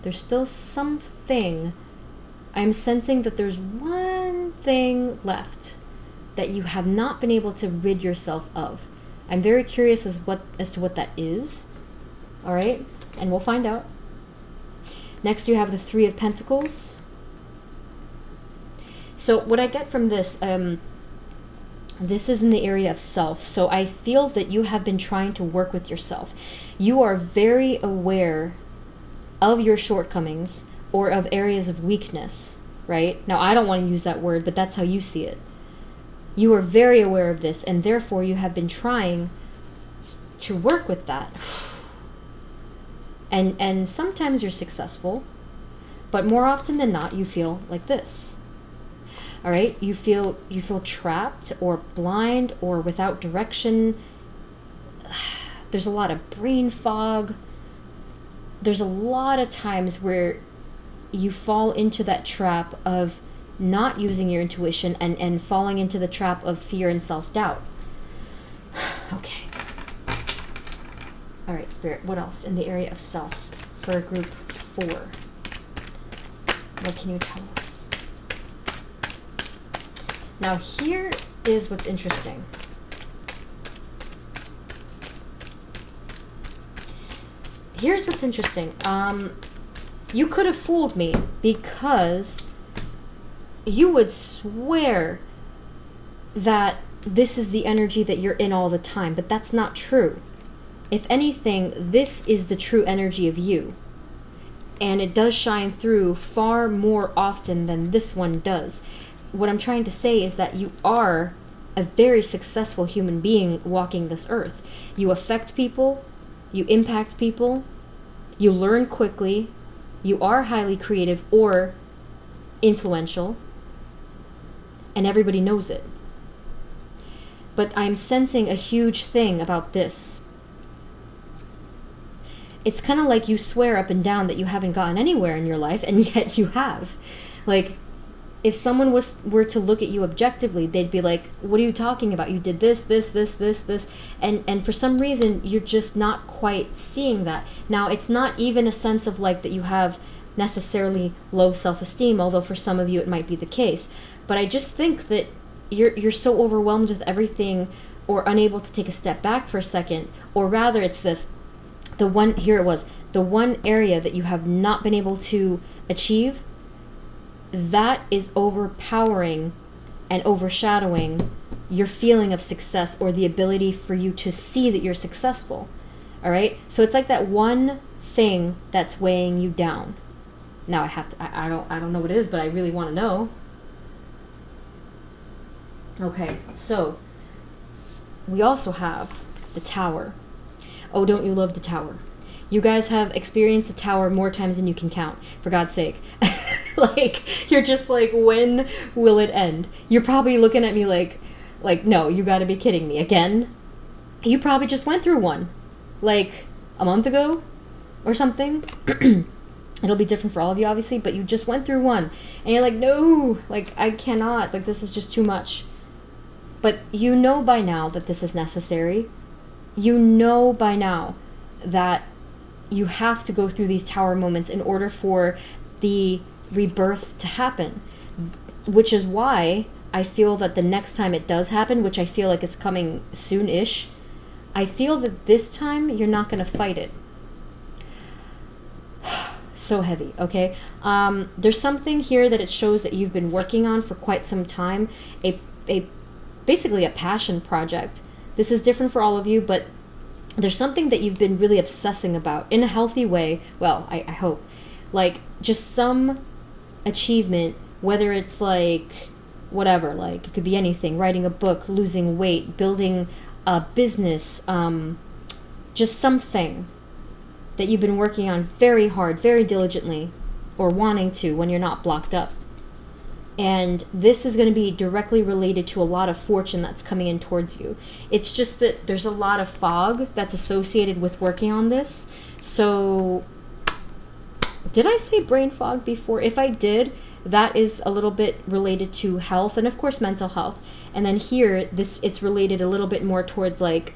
There's still something. I'm sensing that there's one thing left that you have not been able to rid yourself of. I'm very curious as to what that is. All right, and we'll find out. Next, you have the 3 of Pentacles. So what I get from this, this is in the area of self. So I feel that you have been trying to work with yourself. You are very aware of your shortcomings, or of areas of weakness, right? Now, I don't want to use that word, but that's how you see it. You are very aware of this, and therefore you have been trying to work with that. And sometimes you're successful, but more often than not, you feel like this. All right? You feel trapped or blind or without direction. There's a lot of brain fog. There's a lot of times where you fall into that trap of not using your intuition, and falling into the trap of fear and self-doubt. Okay. All right, Spirit, what else in the area of self for group 4? What can you tell us? Now, here is what's interesting. Here's what's interesting. You could have fooled me, because you would swear that this is the energy that you're in all the time, but that's not true. if anything, this is the true energy of you. And it does shine through far more often than this one does. What I'm trying to say is that you are a very successful human being walking this earth. You affect people, you impact people, you learn quickly, you are highly creative or influential, and everybody knows it. But I'm sensing a huge thing about this. It's kind of like you swear up and down that you haven't gotten anywhere in your life, and yet you have. Like, if someone were to look at you objectively, they'd be like, what are you talking about? You did this. And for some reason, you're just not quite seeing that. Now, it's not even a sense of like that you have necessarily low self-esteem, although for some of you it might be the case. But I just think that you're so overwhelmed with everything, or unable to take a step back for a second, or rather it's this. The one area that you have not been able to achieve, that is overpowering and overshadowing your feeling of success, or the ability for you to see that you're successful. All right? So it's like that one thing that's weighing you down. Now I don't know what it is, but I really want to know. Okay, so we also have the Tower. Oh, don't you love the Tower? You guys have experienced the Tower more times than you can count, for God's sake. Like, you're just like, when will it end? You're probably looking at me like, no, you gotta be kidding me. Again? You probably just went through one, like, a month ago or something. It'll be different for all of you, obviously, but you just went through one. And you're like, no, like, I cannot. Like, this is just too much. But you know by now that this is necessary. You know by now that you have to go through these Tower moments in order for the rebirth to happen. Which is why I feel that the next time it does happen, which I feel like is coming soon-ish, I feel that this time you're not going to fight it. So heavy, okay? There's something here that it shows that you've been working on for quite some time. Basically a passion project. This is different for all of you, but there's something that you've been really obsessing about in a healthy way. Well, I hope. Like, just some achievement, whether it's like, whatever, like, it could be anything. Writing a book, losing weight, building a business, just something that you've been working on very hard, very diligently, or wanting to when you're not blocked up. And this is going to be directly related to a lot of fortune that's coming in towards you. It's just that there's a lot of fog that's associated with working on this. So, did I say brain fog before? If I did, that is a little bit related to health and of course mental health. And then here, it's related a little bit more towards like,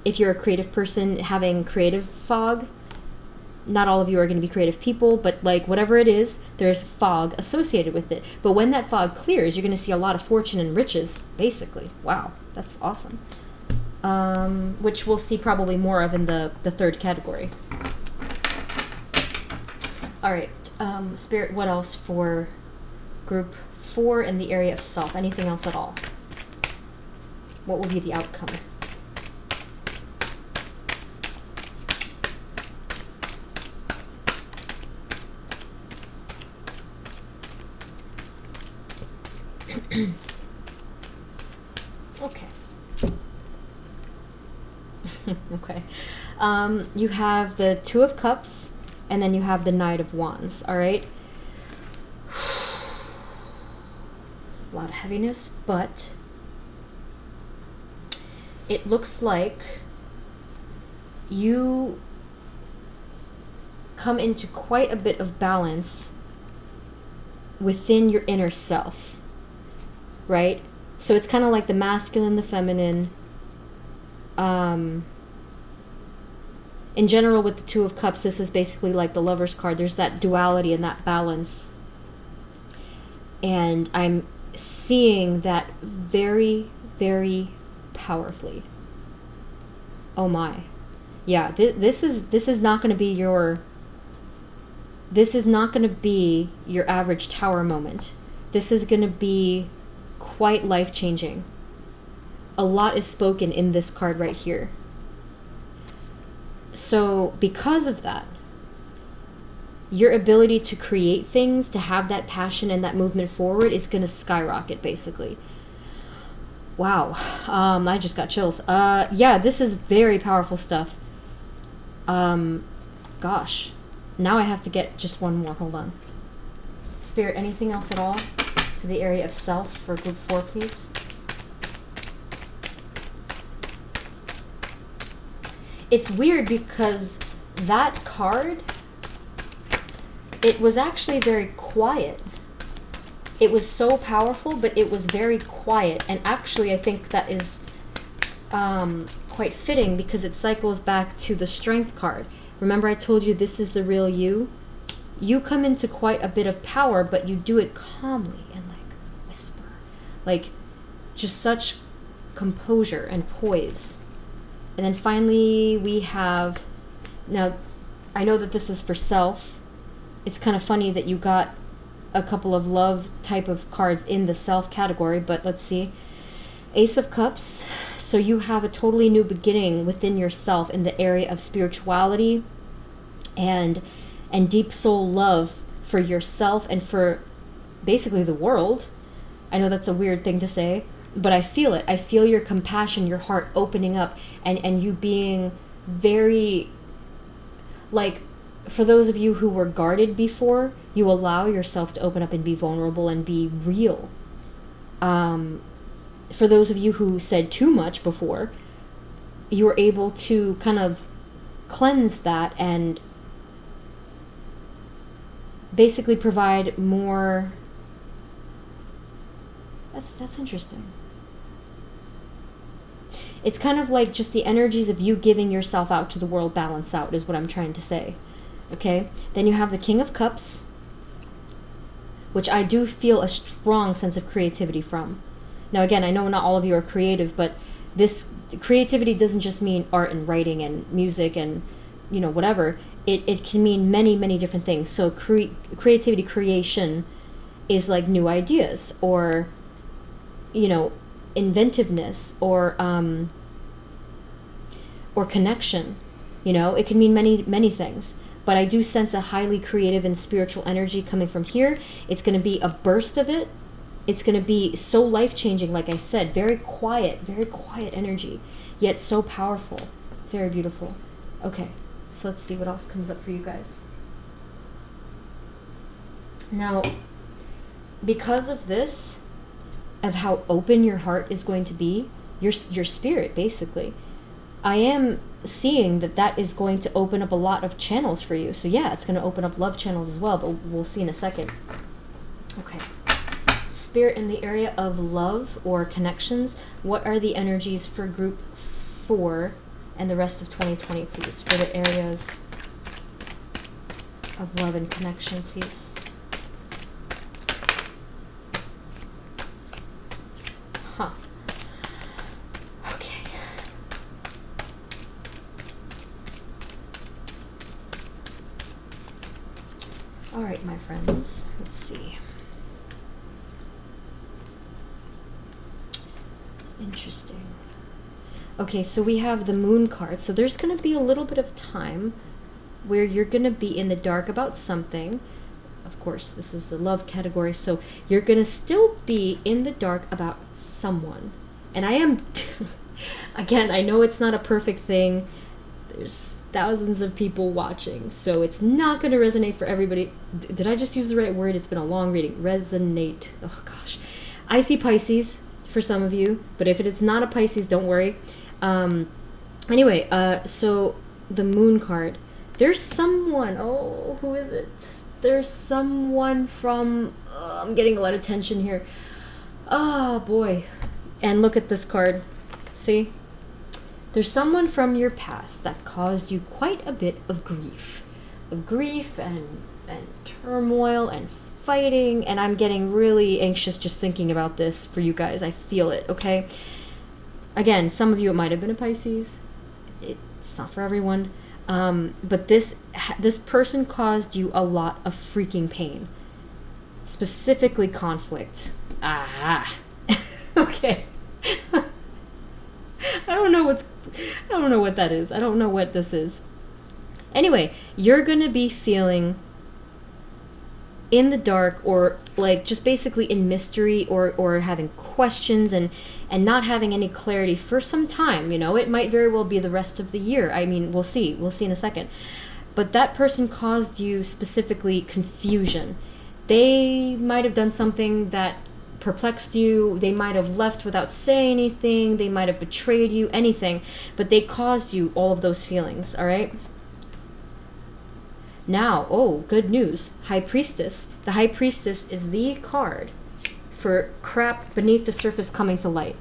if you're a creative person, having creative fog. Not all of you are going to be creative people, but like whatever it is, there's fog associated with it. But when that fog clears, you're going to see a lot of fortune and riches, basically. Wow, that's awesome. Which we'll see probably more of in the third category. All right, Spirit, what else for group 4 in the area of self? Anything else at all? What will be the outcome? Okay. Okay. You have the Two of Cups, and then you have the Knight of Wands, all right? A lot of heaviness, but it looks like you come into quite a bit of balance within your inner self, right? So it's kind of like the masculine, the feminine. In general, with the Two of Cups, this is basically like the Lover's card. There's that duality and that balance. And I'm seeing that very, very powerfully. Oh my. Yeah, this is not going to be your... This is not going to be your average Tower moment. This is going to be quite life-changing. A lot is spoken in this card right here. So because of that, your ability to create things, to have that passion and that movement forward is going to skyrocket, basically. Wow. I just got chills. Yeah, this is very powerful stuff. Gosh. Now I have to get just one more. Hold on. Spirit, anything else at all for the area of self for group 4, please? It's weird because that card, it was actually very quiet. It was so powerful, but it was very quiet. And actually, I think that is quite fitting because it cycles back to the Strength card. Remember I told you this is the real you? You come into quite a bit of power, but you do it calmly and like whisper. Like just such composure and poise. And then finally we have, now I know that this is for self. It's kind of funny that you got a couple of love type of cards in the self category, but let's see. Ace of Cups. So you have a totally new beginning within yourself in the area of spirituality and deep soul love for yourself and for basically the world. I know that's a weird thing to say, but I feel it. I feel your compassion, your heart opening up, and you being very, like, for those of you who were guarded before, you allow yourself to open up and be vulnerable and be real. For those of you who said too much before, you were able to kind of cleanse that and basically provide more. That's interesting. It's kind of like just the energies of you giving yourself out to the world balance out is what I'm trying to say. Okay? Then you have the King of Cups, which I do feel a strong sense of creativity from. Now again, I know not all of you are creative, but this creativity doesn't just mean art and writing and music and, you know, whatever. It can mean many, many different things. So creativity, creation is like new ideas or, you know, inventiveness or connection. You know, it can mean many, many things. But I do sense a highly creative and spiritual energy coming from here. It's going to be a burst of it. It's going to be so life-changing, like I said, very quiet energy, yet so powerful. Very beautiful. Okay, so let's see what else comes up for you guys. Now, because of this, of how open your heart is going to be, your spirit, basically, I am seeing that is going to open up a lot of channels for you. So yeah, it's going to open up love channels as well, but we'll see in a second. Okay. Spirit, in the area of love or connections, what are the energies for group 4 and the rest of 2020, please, for the areas of love and connection, please? Huh. Okay. All right, my friends, let's see. Interesting. Okay, so we have the Moon card. So there's going to be a little bit of time where you're going to be in the dark about something. Of course, this is the love category. So you're going to still be in the dark about someone. And I am, again, I know it's not a perfect thing. There's thousands of people watching. So it's not going to resonate for everybody. Did I just use the right word? It's been a long reading. Resonate. Oh, gosh. I see Pisces for some of you, but if it's not a Pisces, don't worry. Anyway, so the Moon card, there's someone, oh, who is it? There's someone from, I'm getting a lot of tension here. Oh boy. And look at this card. See? There's someone from your past that caused you quite a bit of grief. And turmoil and fighting, and I'm getting really anxious just thinking about this for you guys. I feel it, okay? Again, some of you, it might have been a Pisces. It's not for everyone. But this person caused you a lot of freaking pain. Specifically conflict. Okay. I don't know what that is. I don't know what this is. Anyway, you're gonna be feeling in the dark, or like just basically in mystery, or having questions and not having any clarity for some time. You know, it might very well be the rest of the year. I mean, we'll see in a second. But that person caused you specifically confusion. They might have done something that perplexed you. They might have left without saying anything. They might have betrayed you, anything, but they caused you all of those feelings. All right. Now, oh, good news. High Priestess. The High Priestess is the card for crap beneath the surface coming to light.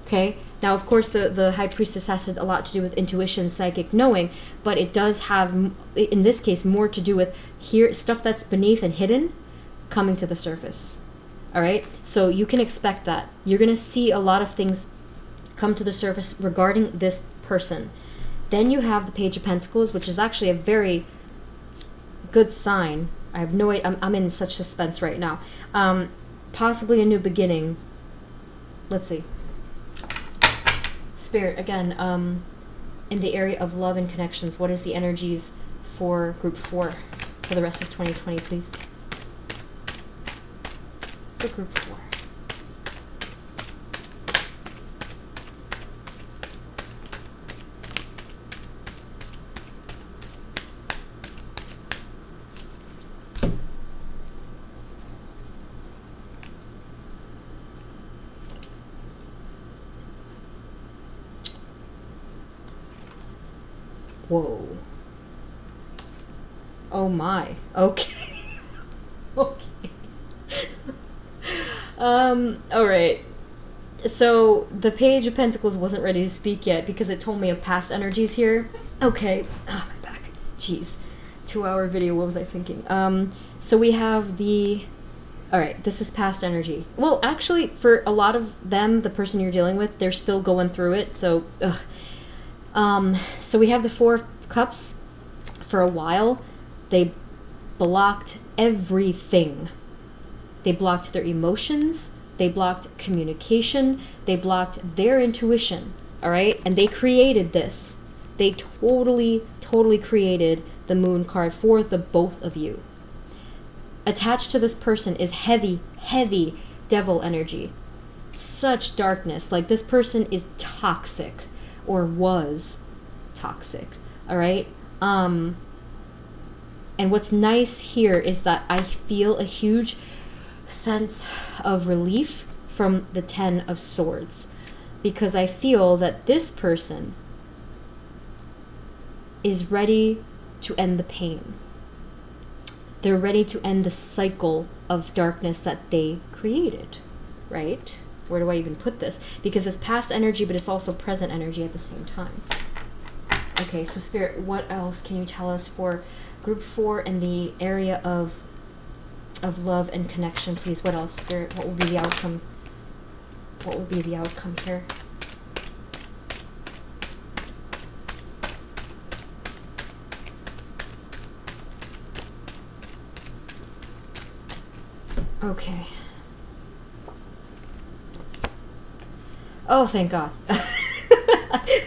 Okay? Now, of course, the High Priestess has a lot to do with intuition, psychic knowing, but it does have, in this case, more to do with here stuff that's beneath and hidden coming to the surface. All right? So you can expect that. You're going to see a lot of things come to the surface regarding this person. Then you have the Page of Pentacles, which is actually a very good sign. I have no idea. I'm in such suspense right now. Possibly a new beginning. Let's see. Spirit, again, in the area of love and connections, what is the energies for group 4 for the rest of 2020, please? For group 4. Whoa. Oh my. Okay. Okay. Alright. So, the Page of Pentacles wasn't ready to speak yet because it told me of past energies here. Okay. Oh, my back. Jeez. 2-hour video, what was I thinking? So we have the... Alright, this is past energy. Well, actually, for a lot of them, the person you're dealing with, they're still going through it, so... Ugh. So we have the 4 of Cups. For a while, they blocked everything. They blocked their emotions. They blocked communication. They blocked their intuition. All right? And they created this. They totally created the Moon card for the both of you. Attached to this person is heavy devil energy. Such darkness. Like, this person is toxic. Or was toxic, all right? And what's nice here is that I feel a huge sense of relief from the 10 of Swords, because I feel that this person is ready to end the pain. They're ready to end the cycle of darkness that they created, right? Where do I even put this? Because it's past energy, but it's also present energy at the same time. Okay, so Spirit, what else can you tell us for group 4 in the area of love and connection, please? What else, Spirit? What will be the outcome? What will be the outcome here? Okay. Oh, thank God.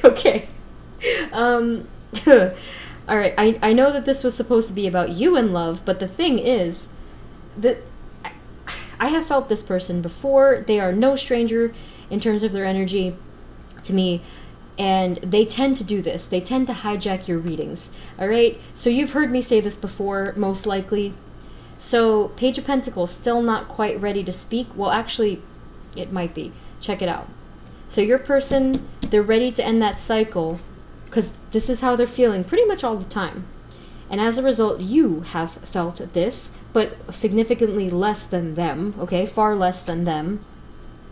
Okay. All right. I know that this was supposed to be about you and love, but the thing is that I have felt this person before. They are no stranger in terms of their energy to me, and they tend to do this. They tend to hijack your readings. All right. So you've heard me say this before, most likely. So Page of Pentacles, still not quite ready to speak. Well, actually, it might be. Check it out. So your person, they're ready to end that cycle because this is how they're feeling pretty much all the time. And as a result, you have felt this, but significantly less than them, okay? Far less than them,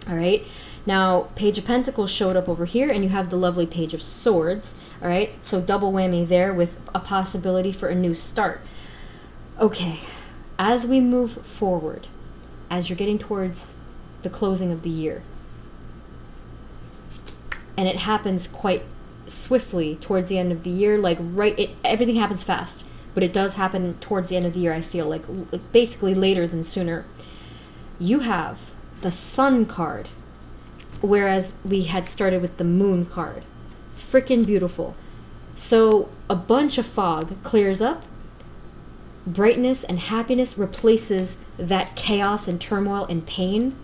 all right? Now, Page of Pentacles showed up over here, and you have the lovely Page of Swords, all right? So double whammy there with a possibility for a new start. Okay, as we move forward, as you're getting towards the closing of the year, and it happens quite swiftly towards the end of the year, like everything happens fast, but it does happen towards the end of the year, I feel like basically later than sooner. You have the Sun card, whereas we had started with the Moon card. Freaking beautiful. So a bunch of fog clears up. Brightness and happiness replaces that chaos and turmoil and pain.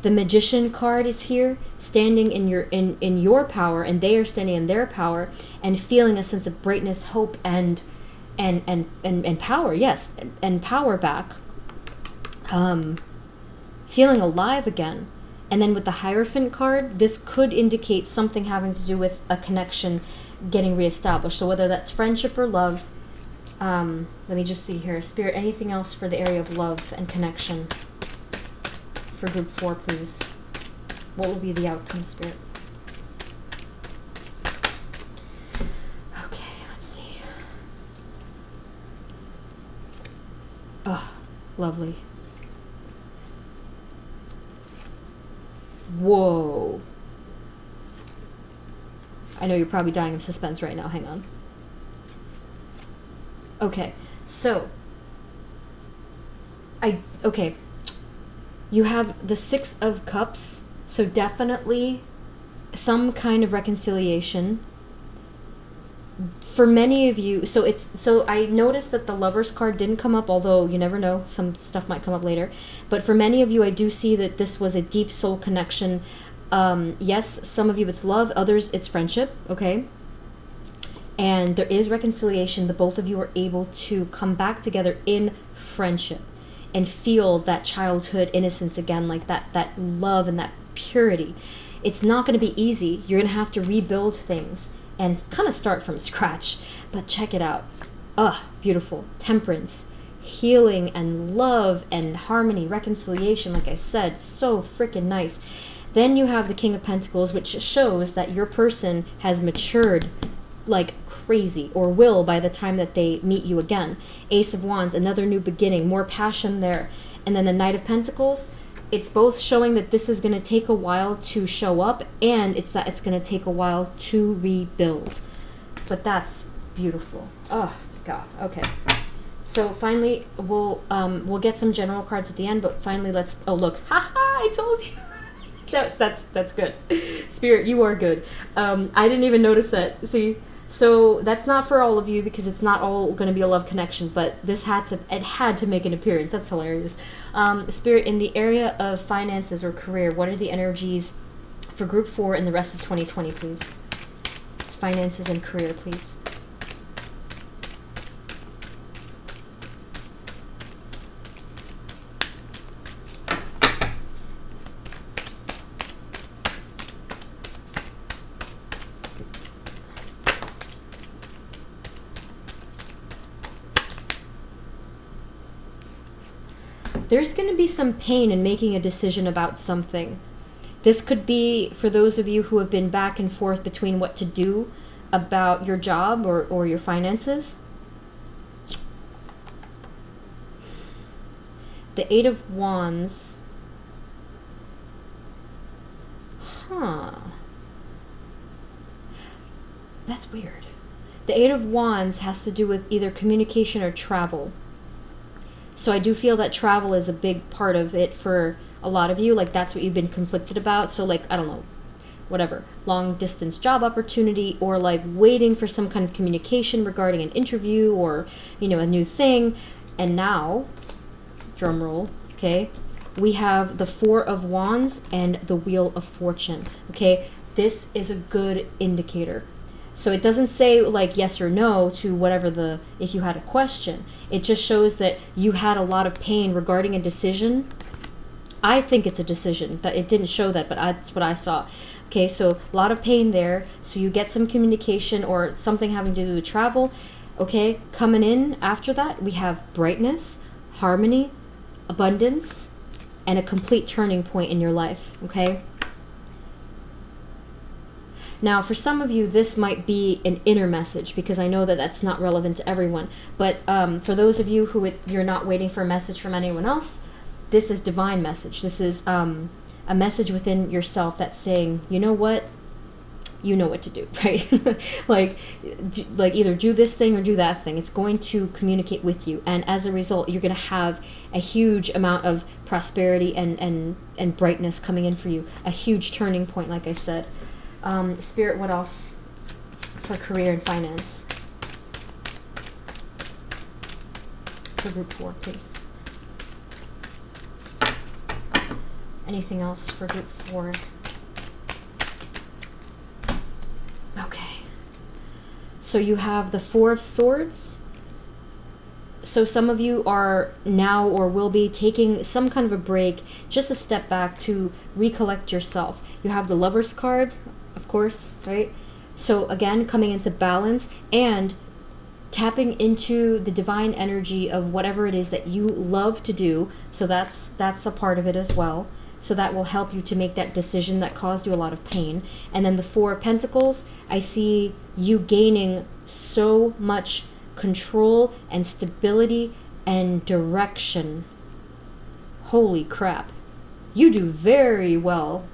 The Magician card is here, standing in your power, and they are standing in their power, and feeling a sense of brightness, hope, and power. Yes, and power back. Feeling alive again. And then with the Hierophant card, this could indicate something having to do with a connection getting reestablished. So whether that's friendship or love. Let me just see here. Spirit, anything else for the area of love and connection? For group 4, please. What will be the outcome, Spirit? Okay, let's see. Oh, lovely. Whoa. I know you're probably dying of suspense right now. Hang on. Okay, so okay. You have the 6 of Cups, so definitely some kind of reconciliation. For many of you, so I noticed that the Lover's card didn't come up, although you never know, some stuff might come up later. But for many of you, I do see that this was a deep soul connection. Yes, some of you it's love, others it's friendship, okay? And there is reconciliation. The both of you are able to come back together in friendship and feel that childhood innocence again, like that love and that purity. It's not going to be easy. You're going to have to rebuild things and kind of start from scratch. But check it out. Beautiful. Temperance, healing, and love, and harmony, reconciliation, like I said, so freaking nice. Then you have the King of Pentacles, which shows that your person has matured like crazy, or will by the time that they meet you again. Ace of Wands, another new beginning, more passion there. And then the Knight of Pentacles, it's both showing that this is going to take a while to show up, and it's that it's going to take a while to rebuild. But that's beautiful. Oh God. Okay. So finally, we'll get some general cards at the end, but finally let's. Oh look, haha! I told you. That's good. Spirit, you are good. I didn't even notice that. See. So that's not for all of you because it's not all going to be a love connection, but it had to make an appearance. That's hilarious. Spirit, in the area of finances or career, what are the energies for group 4 and the rest of 2020, please? Finances and career, please. There's going to be some pain in making a decision about something. This could be for those of you who have been back and forth between what to do about your job or your finances. The 8 of Wands. That's weird. The 8 of Wands has to do with either communication or travel. So I do feel that travel is a big part of it for a lot of you. Like that's what you've been conflicted about. So like, I don't know, whatever, long distance job opportunity, or like waiting for some kind of communication regarding an interview or, you know, a new thing. And now, drum roll, okay, we have the 4 of Wands and the Wheel of Fortune. Okay, this is a good indicator. So it doesn't say like yes or no to whatever if you had a question. It just shows that you had a lot of pain regarding a decision. I think it's a decision. That it didn't show that, but that's what I saw. Okay, so a lot of pain there. So you get some communication or something having to do with travel. Okay, coming in after that, we have brightness, harmony, abundance, and a complete turning point in your life. Okay. Now, for some of you, this might be an inner message because I know that that's not relevant to everyone. But for those of you who you're not waiting for a message from anyone else, this is divine message. This is a message within yourself that's saying, you know what? You know what to do, right? like either do this thing or do that thing. It's going to communicate with you. And as a result, you're going to have a huge amount of prosperity and brightness coming in for you. A huge turning point, like I said. Spirit, what else for career and finance. For group 4, please. Anything else for group 4? Okay. So you have the 4 of Swords. So some of you are now or will be taking some kind of a break, just a step back to recollect yourself. You have the Lover's card, of course, right? So again, coming into balance and tapping into the divine energy of whatever it is that you love to do. So that's a part of it as well. So that will help you to make that decision that caused you a lot of pain. And then the 4 of Pentacles, I see you gaining so much control and stability and direction. Holy crap. You do very well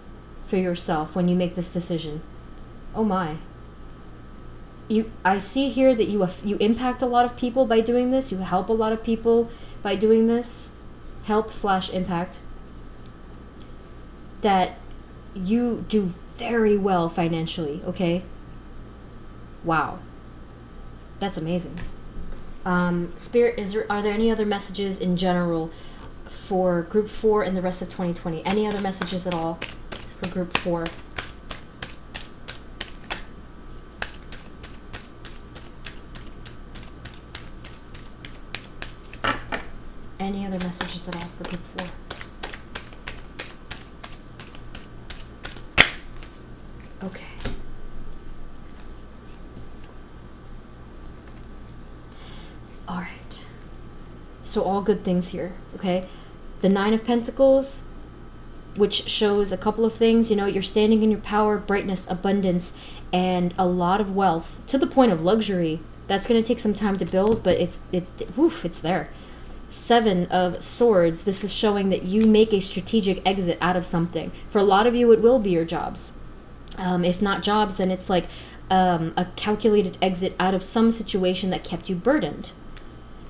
for yourself when you make this decision. Oh my. I see here that you impact a lot of people by doing this. You help a lot of people by doing this. Help/impact. That you do very well financially, okay? Wow. That's amazing. Spirit, are there any other messages in general for group 4 and the rest of 2020? Any other messages at all for group 4? Any other messages at all for group 4? Okay. All right. So all good things here, okay? The 9 of Pentacles, which shows a couple of things. You know, you're standing in your power, brightness, abundance, and a lot of wealth to the point of luxury. That's going to take some time to build, but it's there. 7 of Swords. This is showing that you make a strategic exit out of something. For a lot of you, it will be your jobs. If not jobs, then it's like a calculated exit out of some situation that kept you burdened.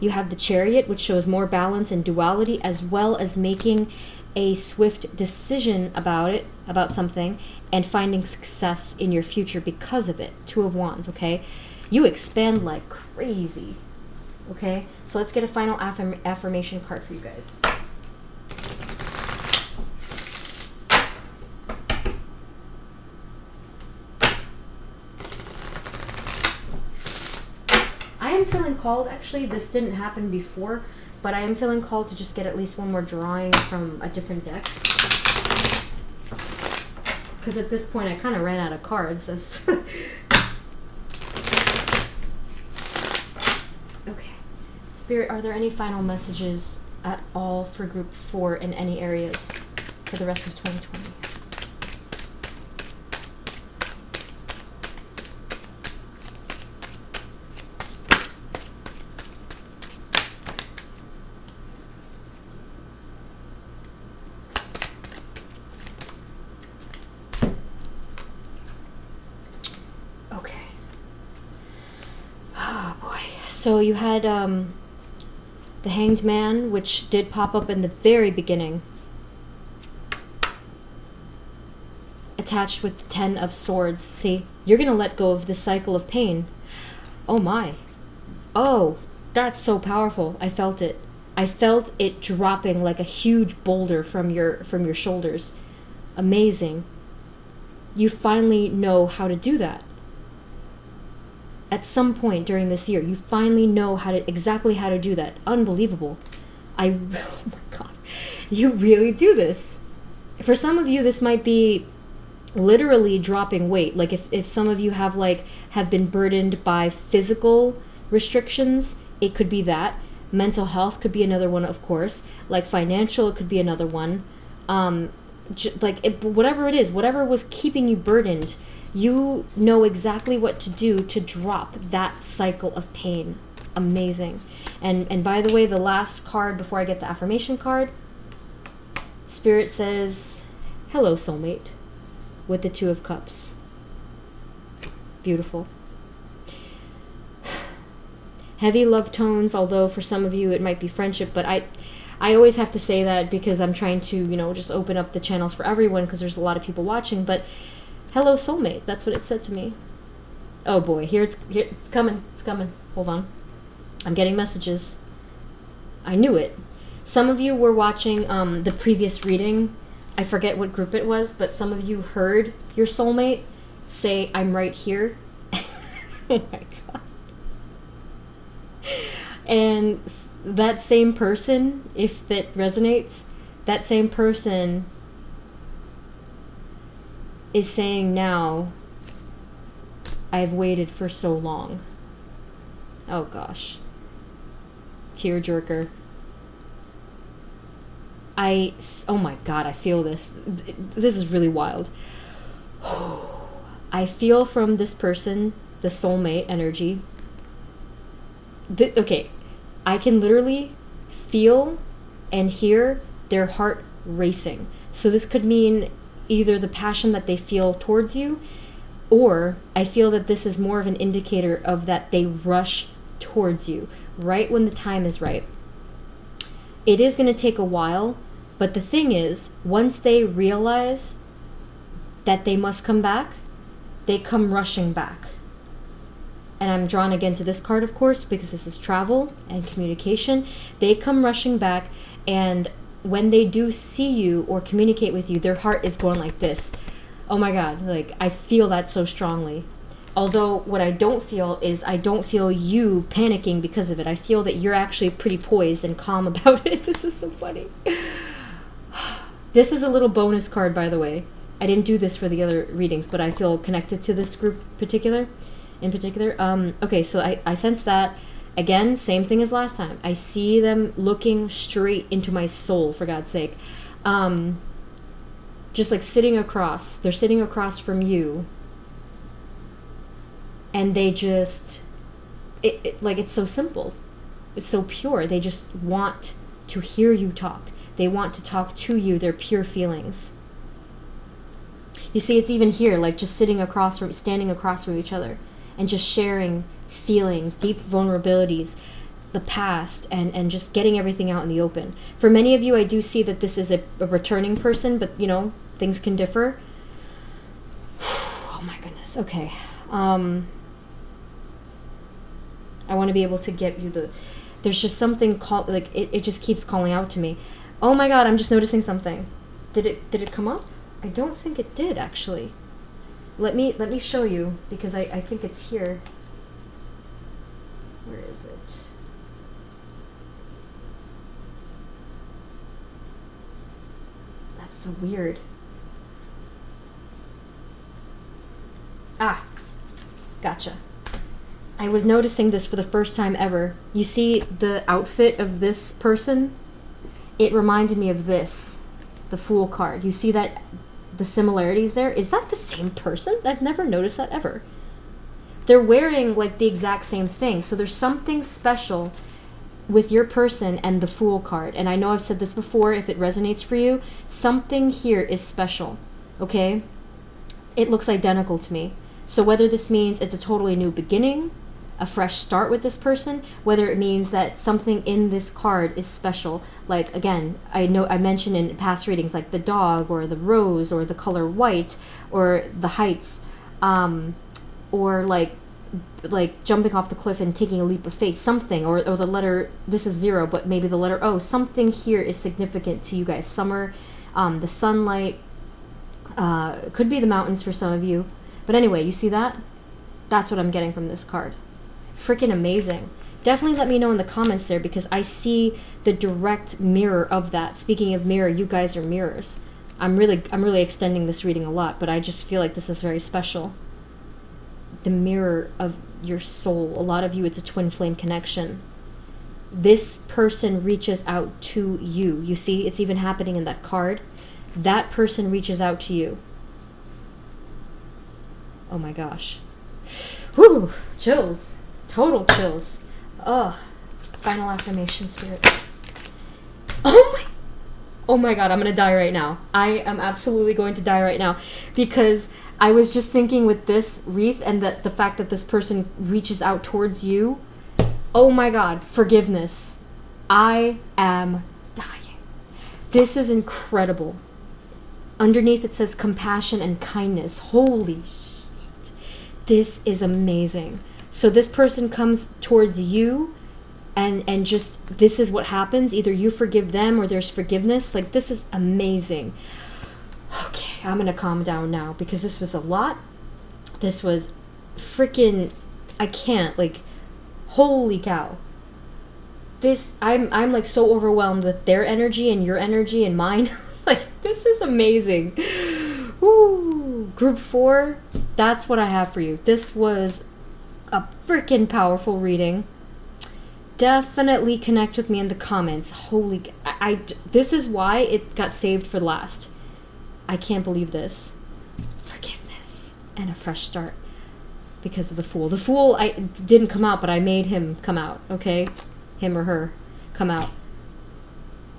You have the Chariot, which shows more balance and duality, as well as making a swift decision about something, and finding success in your future because of it. 2 of Wands, okay? You expand like crazy, okay? So let's get a final affirmation card for you guys. I am feeling called, actually, this didn't happen before, but I am feeling called to just get at least one more drawing from a different deck. Because at this point I kind of ran out of cards. Okay. Spirit, are there any final messages at all for group 4 in any areas for the rest of 2020? So you had the Hanged Man, which did pop up in the very beginning, attached with the 10 of Swords. See, you're going to let go of this cycle of pain. Oh my. Oh, that's so powerful. I felt it. I felt it dropping like a huge boulder from your shoulders. Amazing. You finally know how to do that. At some point during this year, you finally know exactly how to do that. Unbelievable. Oh my God. You really do this. For some of you, this might be literally dropping weight. Like if some of you have been burdened by physical restrictions, it could be that. Mental health could be another one, of course. Like financial, it could be another one. Whatever it is, whatever was keeping you burdened, you know exactly what to do to drop that cycle of pain. Amazing. And by the way, the last card before I get the affirmation card, Spirit says, hello, soulmate, with the 2 of Cups. Beautiful. Heavy love tones, although for some of you it might be friendship, but I always have to say that because I'm trying to, just open up the channels for everyone because there's a lot of people watching, but hello, soulmate. That's what it said to me. Oh boy, here it's coming. It's coming. Hold on. I'm getting messages. I knew it. Some of you were watching the previous reading. I forget what group it was, but some of you heard your soulmate say, "I'm right here." Oh my god. And that same person, if that resonates, that same person is saying now, "I've waited for so long." Oh gosh. Tearjerker. Oh my god, I feel this. This is really wild. I feel from this person, the soulmate energy. Okay, I can literally feel and hear their heart racing. So this could mean either the passion that they feel towards you, or I feel that this is more of an indicator of that they rush towards you right when the time is right. It is going to take a while, but the thing is, once they realize that they must come back, they come rushing back. And I'm drawn again to this card, of course, because this is travel and communication. They come rushing back, and when they do see you or communicate with you, their heart is going like this. Oh my god, like, I feel that so strongly. Although what I don't feel is I don't feel you panicking because of it. I feel that you're actually pretty poised and calm about it. This is so funny. This is a little bonus card, by the way. I didn't do this for the other readings, but I feel connected to this group in particular. Okay, so I sense that. Again, same thing as last time. I see them looking straight into my soul, for God's sake. Just like sitting across. They're sitting across from you. And they just, like, it's so simple. It's so pure. They just want to hear you talk. They want to talk to you, their pure feelings. You see, it's even here, like just standing across from each other and just sharing feelings, deep vulnerabilities, the past, and just getting everything out in the open. For many of you, I do see that this is a returning person, but, you know, things can differ. Oh my goodness. Okay. I want to be able to get you there's just something it just keeps calling out to me. Oh my god, I'm just noticing something. Did it come up? I don't think it did, actually. Let me show you, because I think it's here. Where is it? That's so weird. Ah, gotcha. I was noticing this for the first time ever. You see the outfit of this person? It reminded me of this, the Fool card. You see that, the similarities there? Is that the same person? I've never noticed that ever. They're wearing like the exact same thing. So there's something special with your person and the Fool card. And I know I've said this before, if it resonates for you, something here is special, okay? It looks identical to me. So whether this means it's a totally new beginning, a fresh start with this person, whether it means that something in this card is special, like, again, I know I mentioned in past readings, like the dog or the rose or the color white or the heights, or like jumping off the cliff and taking a leap of faith, something, or the letter, this is 0, but maybe the letter O, something here is significant to you guys. Summer, the sunlight, could be the mountains for some of you, but anyway, you see that? That's what I'm getting from this card. Freaking amazing. Definitely let me know in the comments there, because I see the direct mirror of that. Speaking of mirror, you guys are mirrors. I'm really extending this reading a lot, but I just feel like this is very special. The mirror of your soul. A lot of you, it's a twin flame connection. This person reaches out to you. You see, it's even happening in that card. That person reaches out to you. Oh my gosh. Whew, chills. Total chills. Ugh. Final affirmation, Spirit. Oh my god, I'm gonna die right now. I am absolutely going to die right now, because I was just thinking with this wreath and the fact that this person reaches out towards you. Oh my god, forgiveness. I am dying. This is incredible. Underneath it says compassion and kindness. Holy shit. This is amazing. So this person comes towards you, and just, this is what happens. Either you forgive them or there's forgiveness. Like, this is amazing. Okay, I'm gonna calm down now, because this was a lot. This was freaking, I can't, like, holy cow. This, I'm like so overwhelmed with their energy and your energy and mine. Like, this is amazing. Woo! Group 4, that's what I have for you. This was a freaking powerful reading. Definitely connect with me in the comments. Holy, this is why it got saved for last. I can't believe this. Forgiveness and a fresh start because of the Fool. The Fool, I didn't come out, but I made him come out. Okay, him or her come out.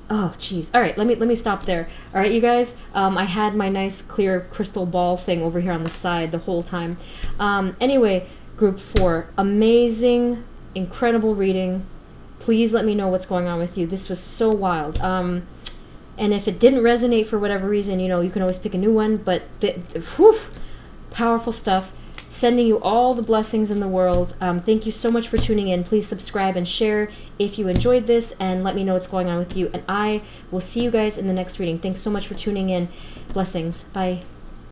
Oh, jeez. All right, let me stop there. All right, you guys. I had my nice clear crystal ball thing over here on the side the whole time. Anyway, group 4, amazing, incredible reading. Please let me know what's going on with you. This was so wild. And if it didn't resonate for whatever reason, you know, you can always pick a new one. But whew, powerful stuff. Sending you all the blessings in the world. Thank you so much for tuning in. Please subscribe and share if you enjoyed this, and let me know what's going on with you. And I will see you guys in the next reading. Thanks so much for tuning in. Blessings. Bye.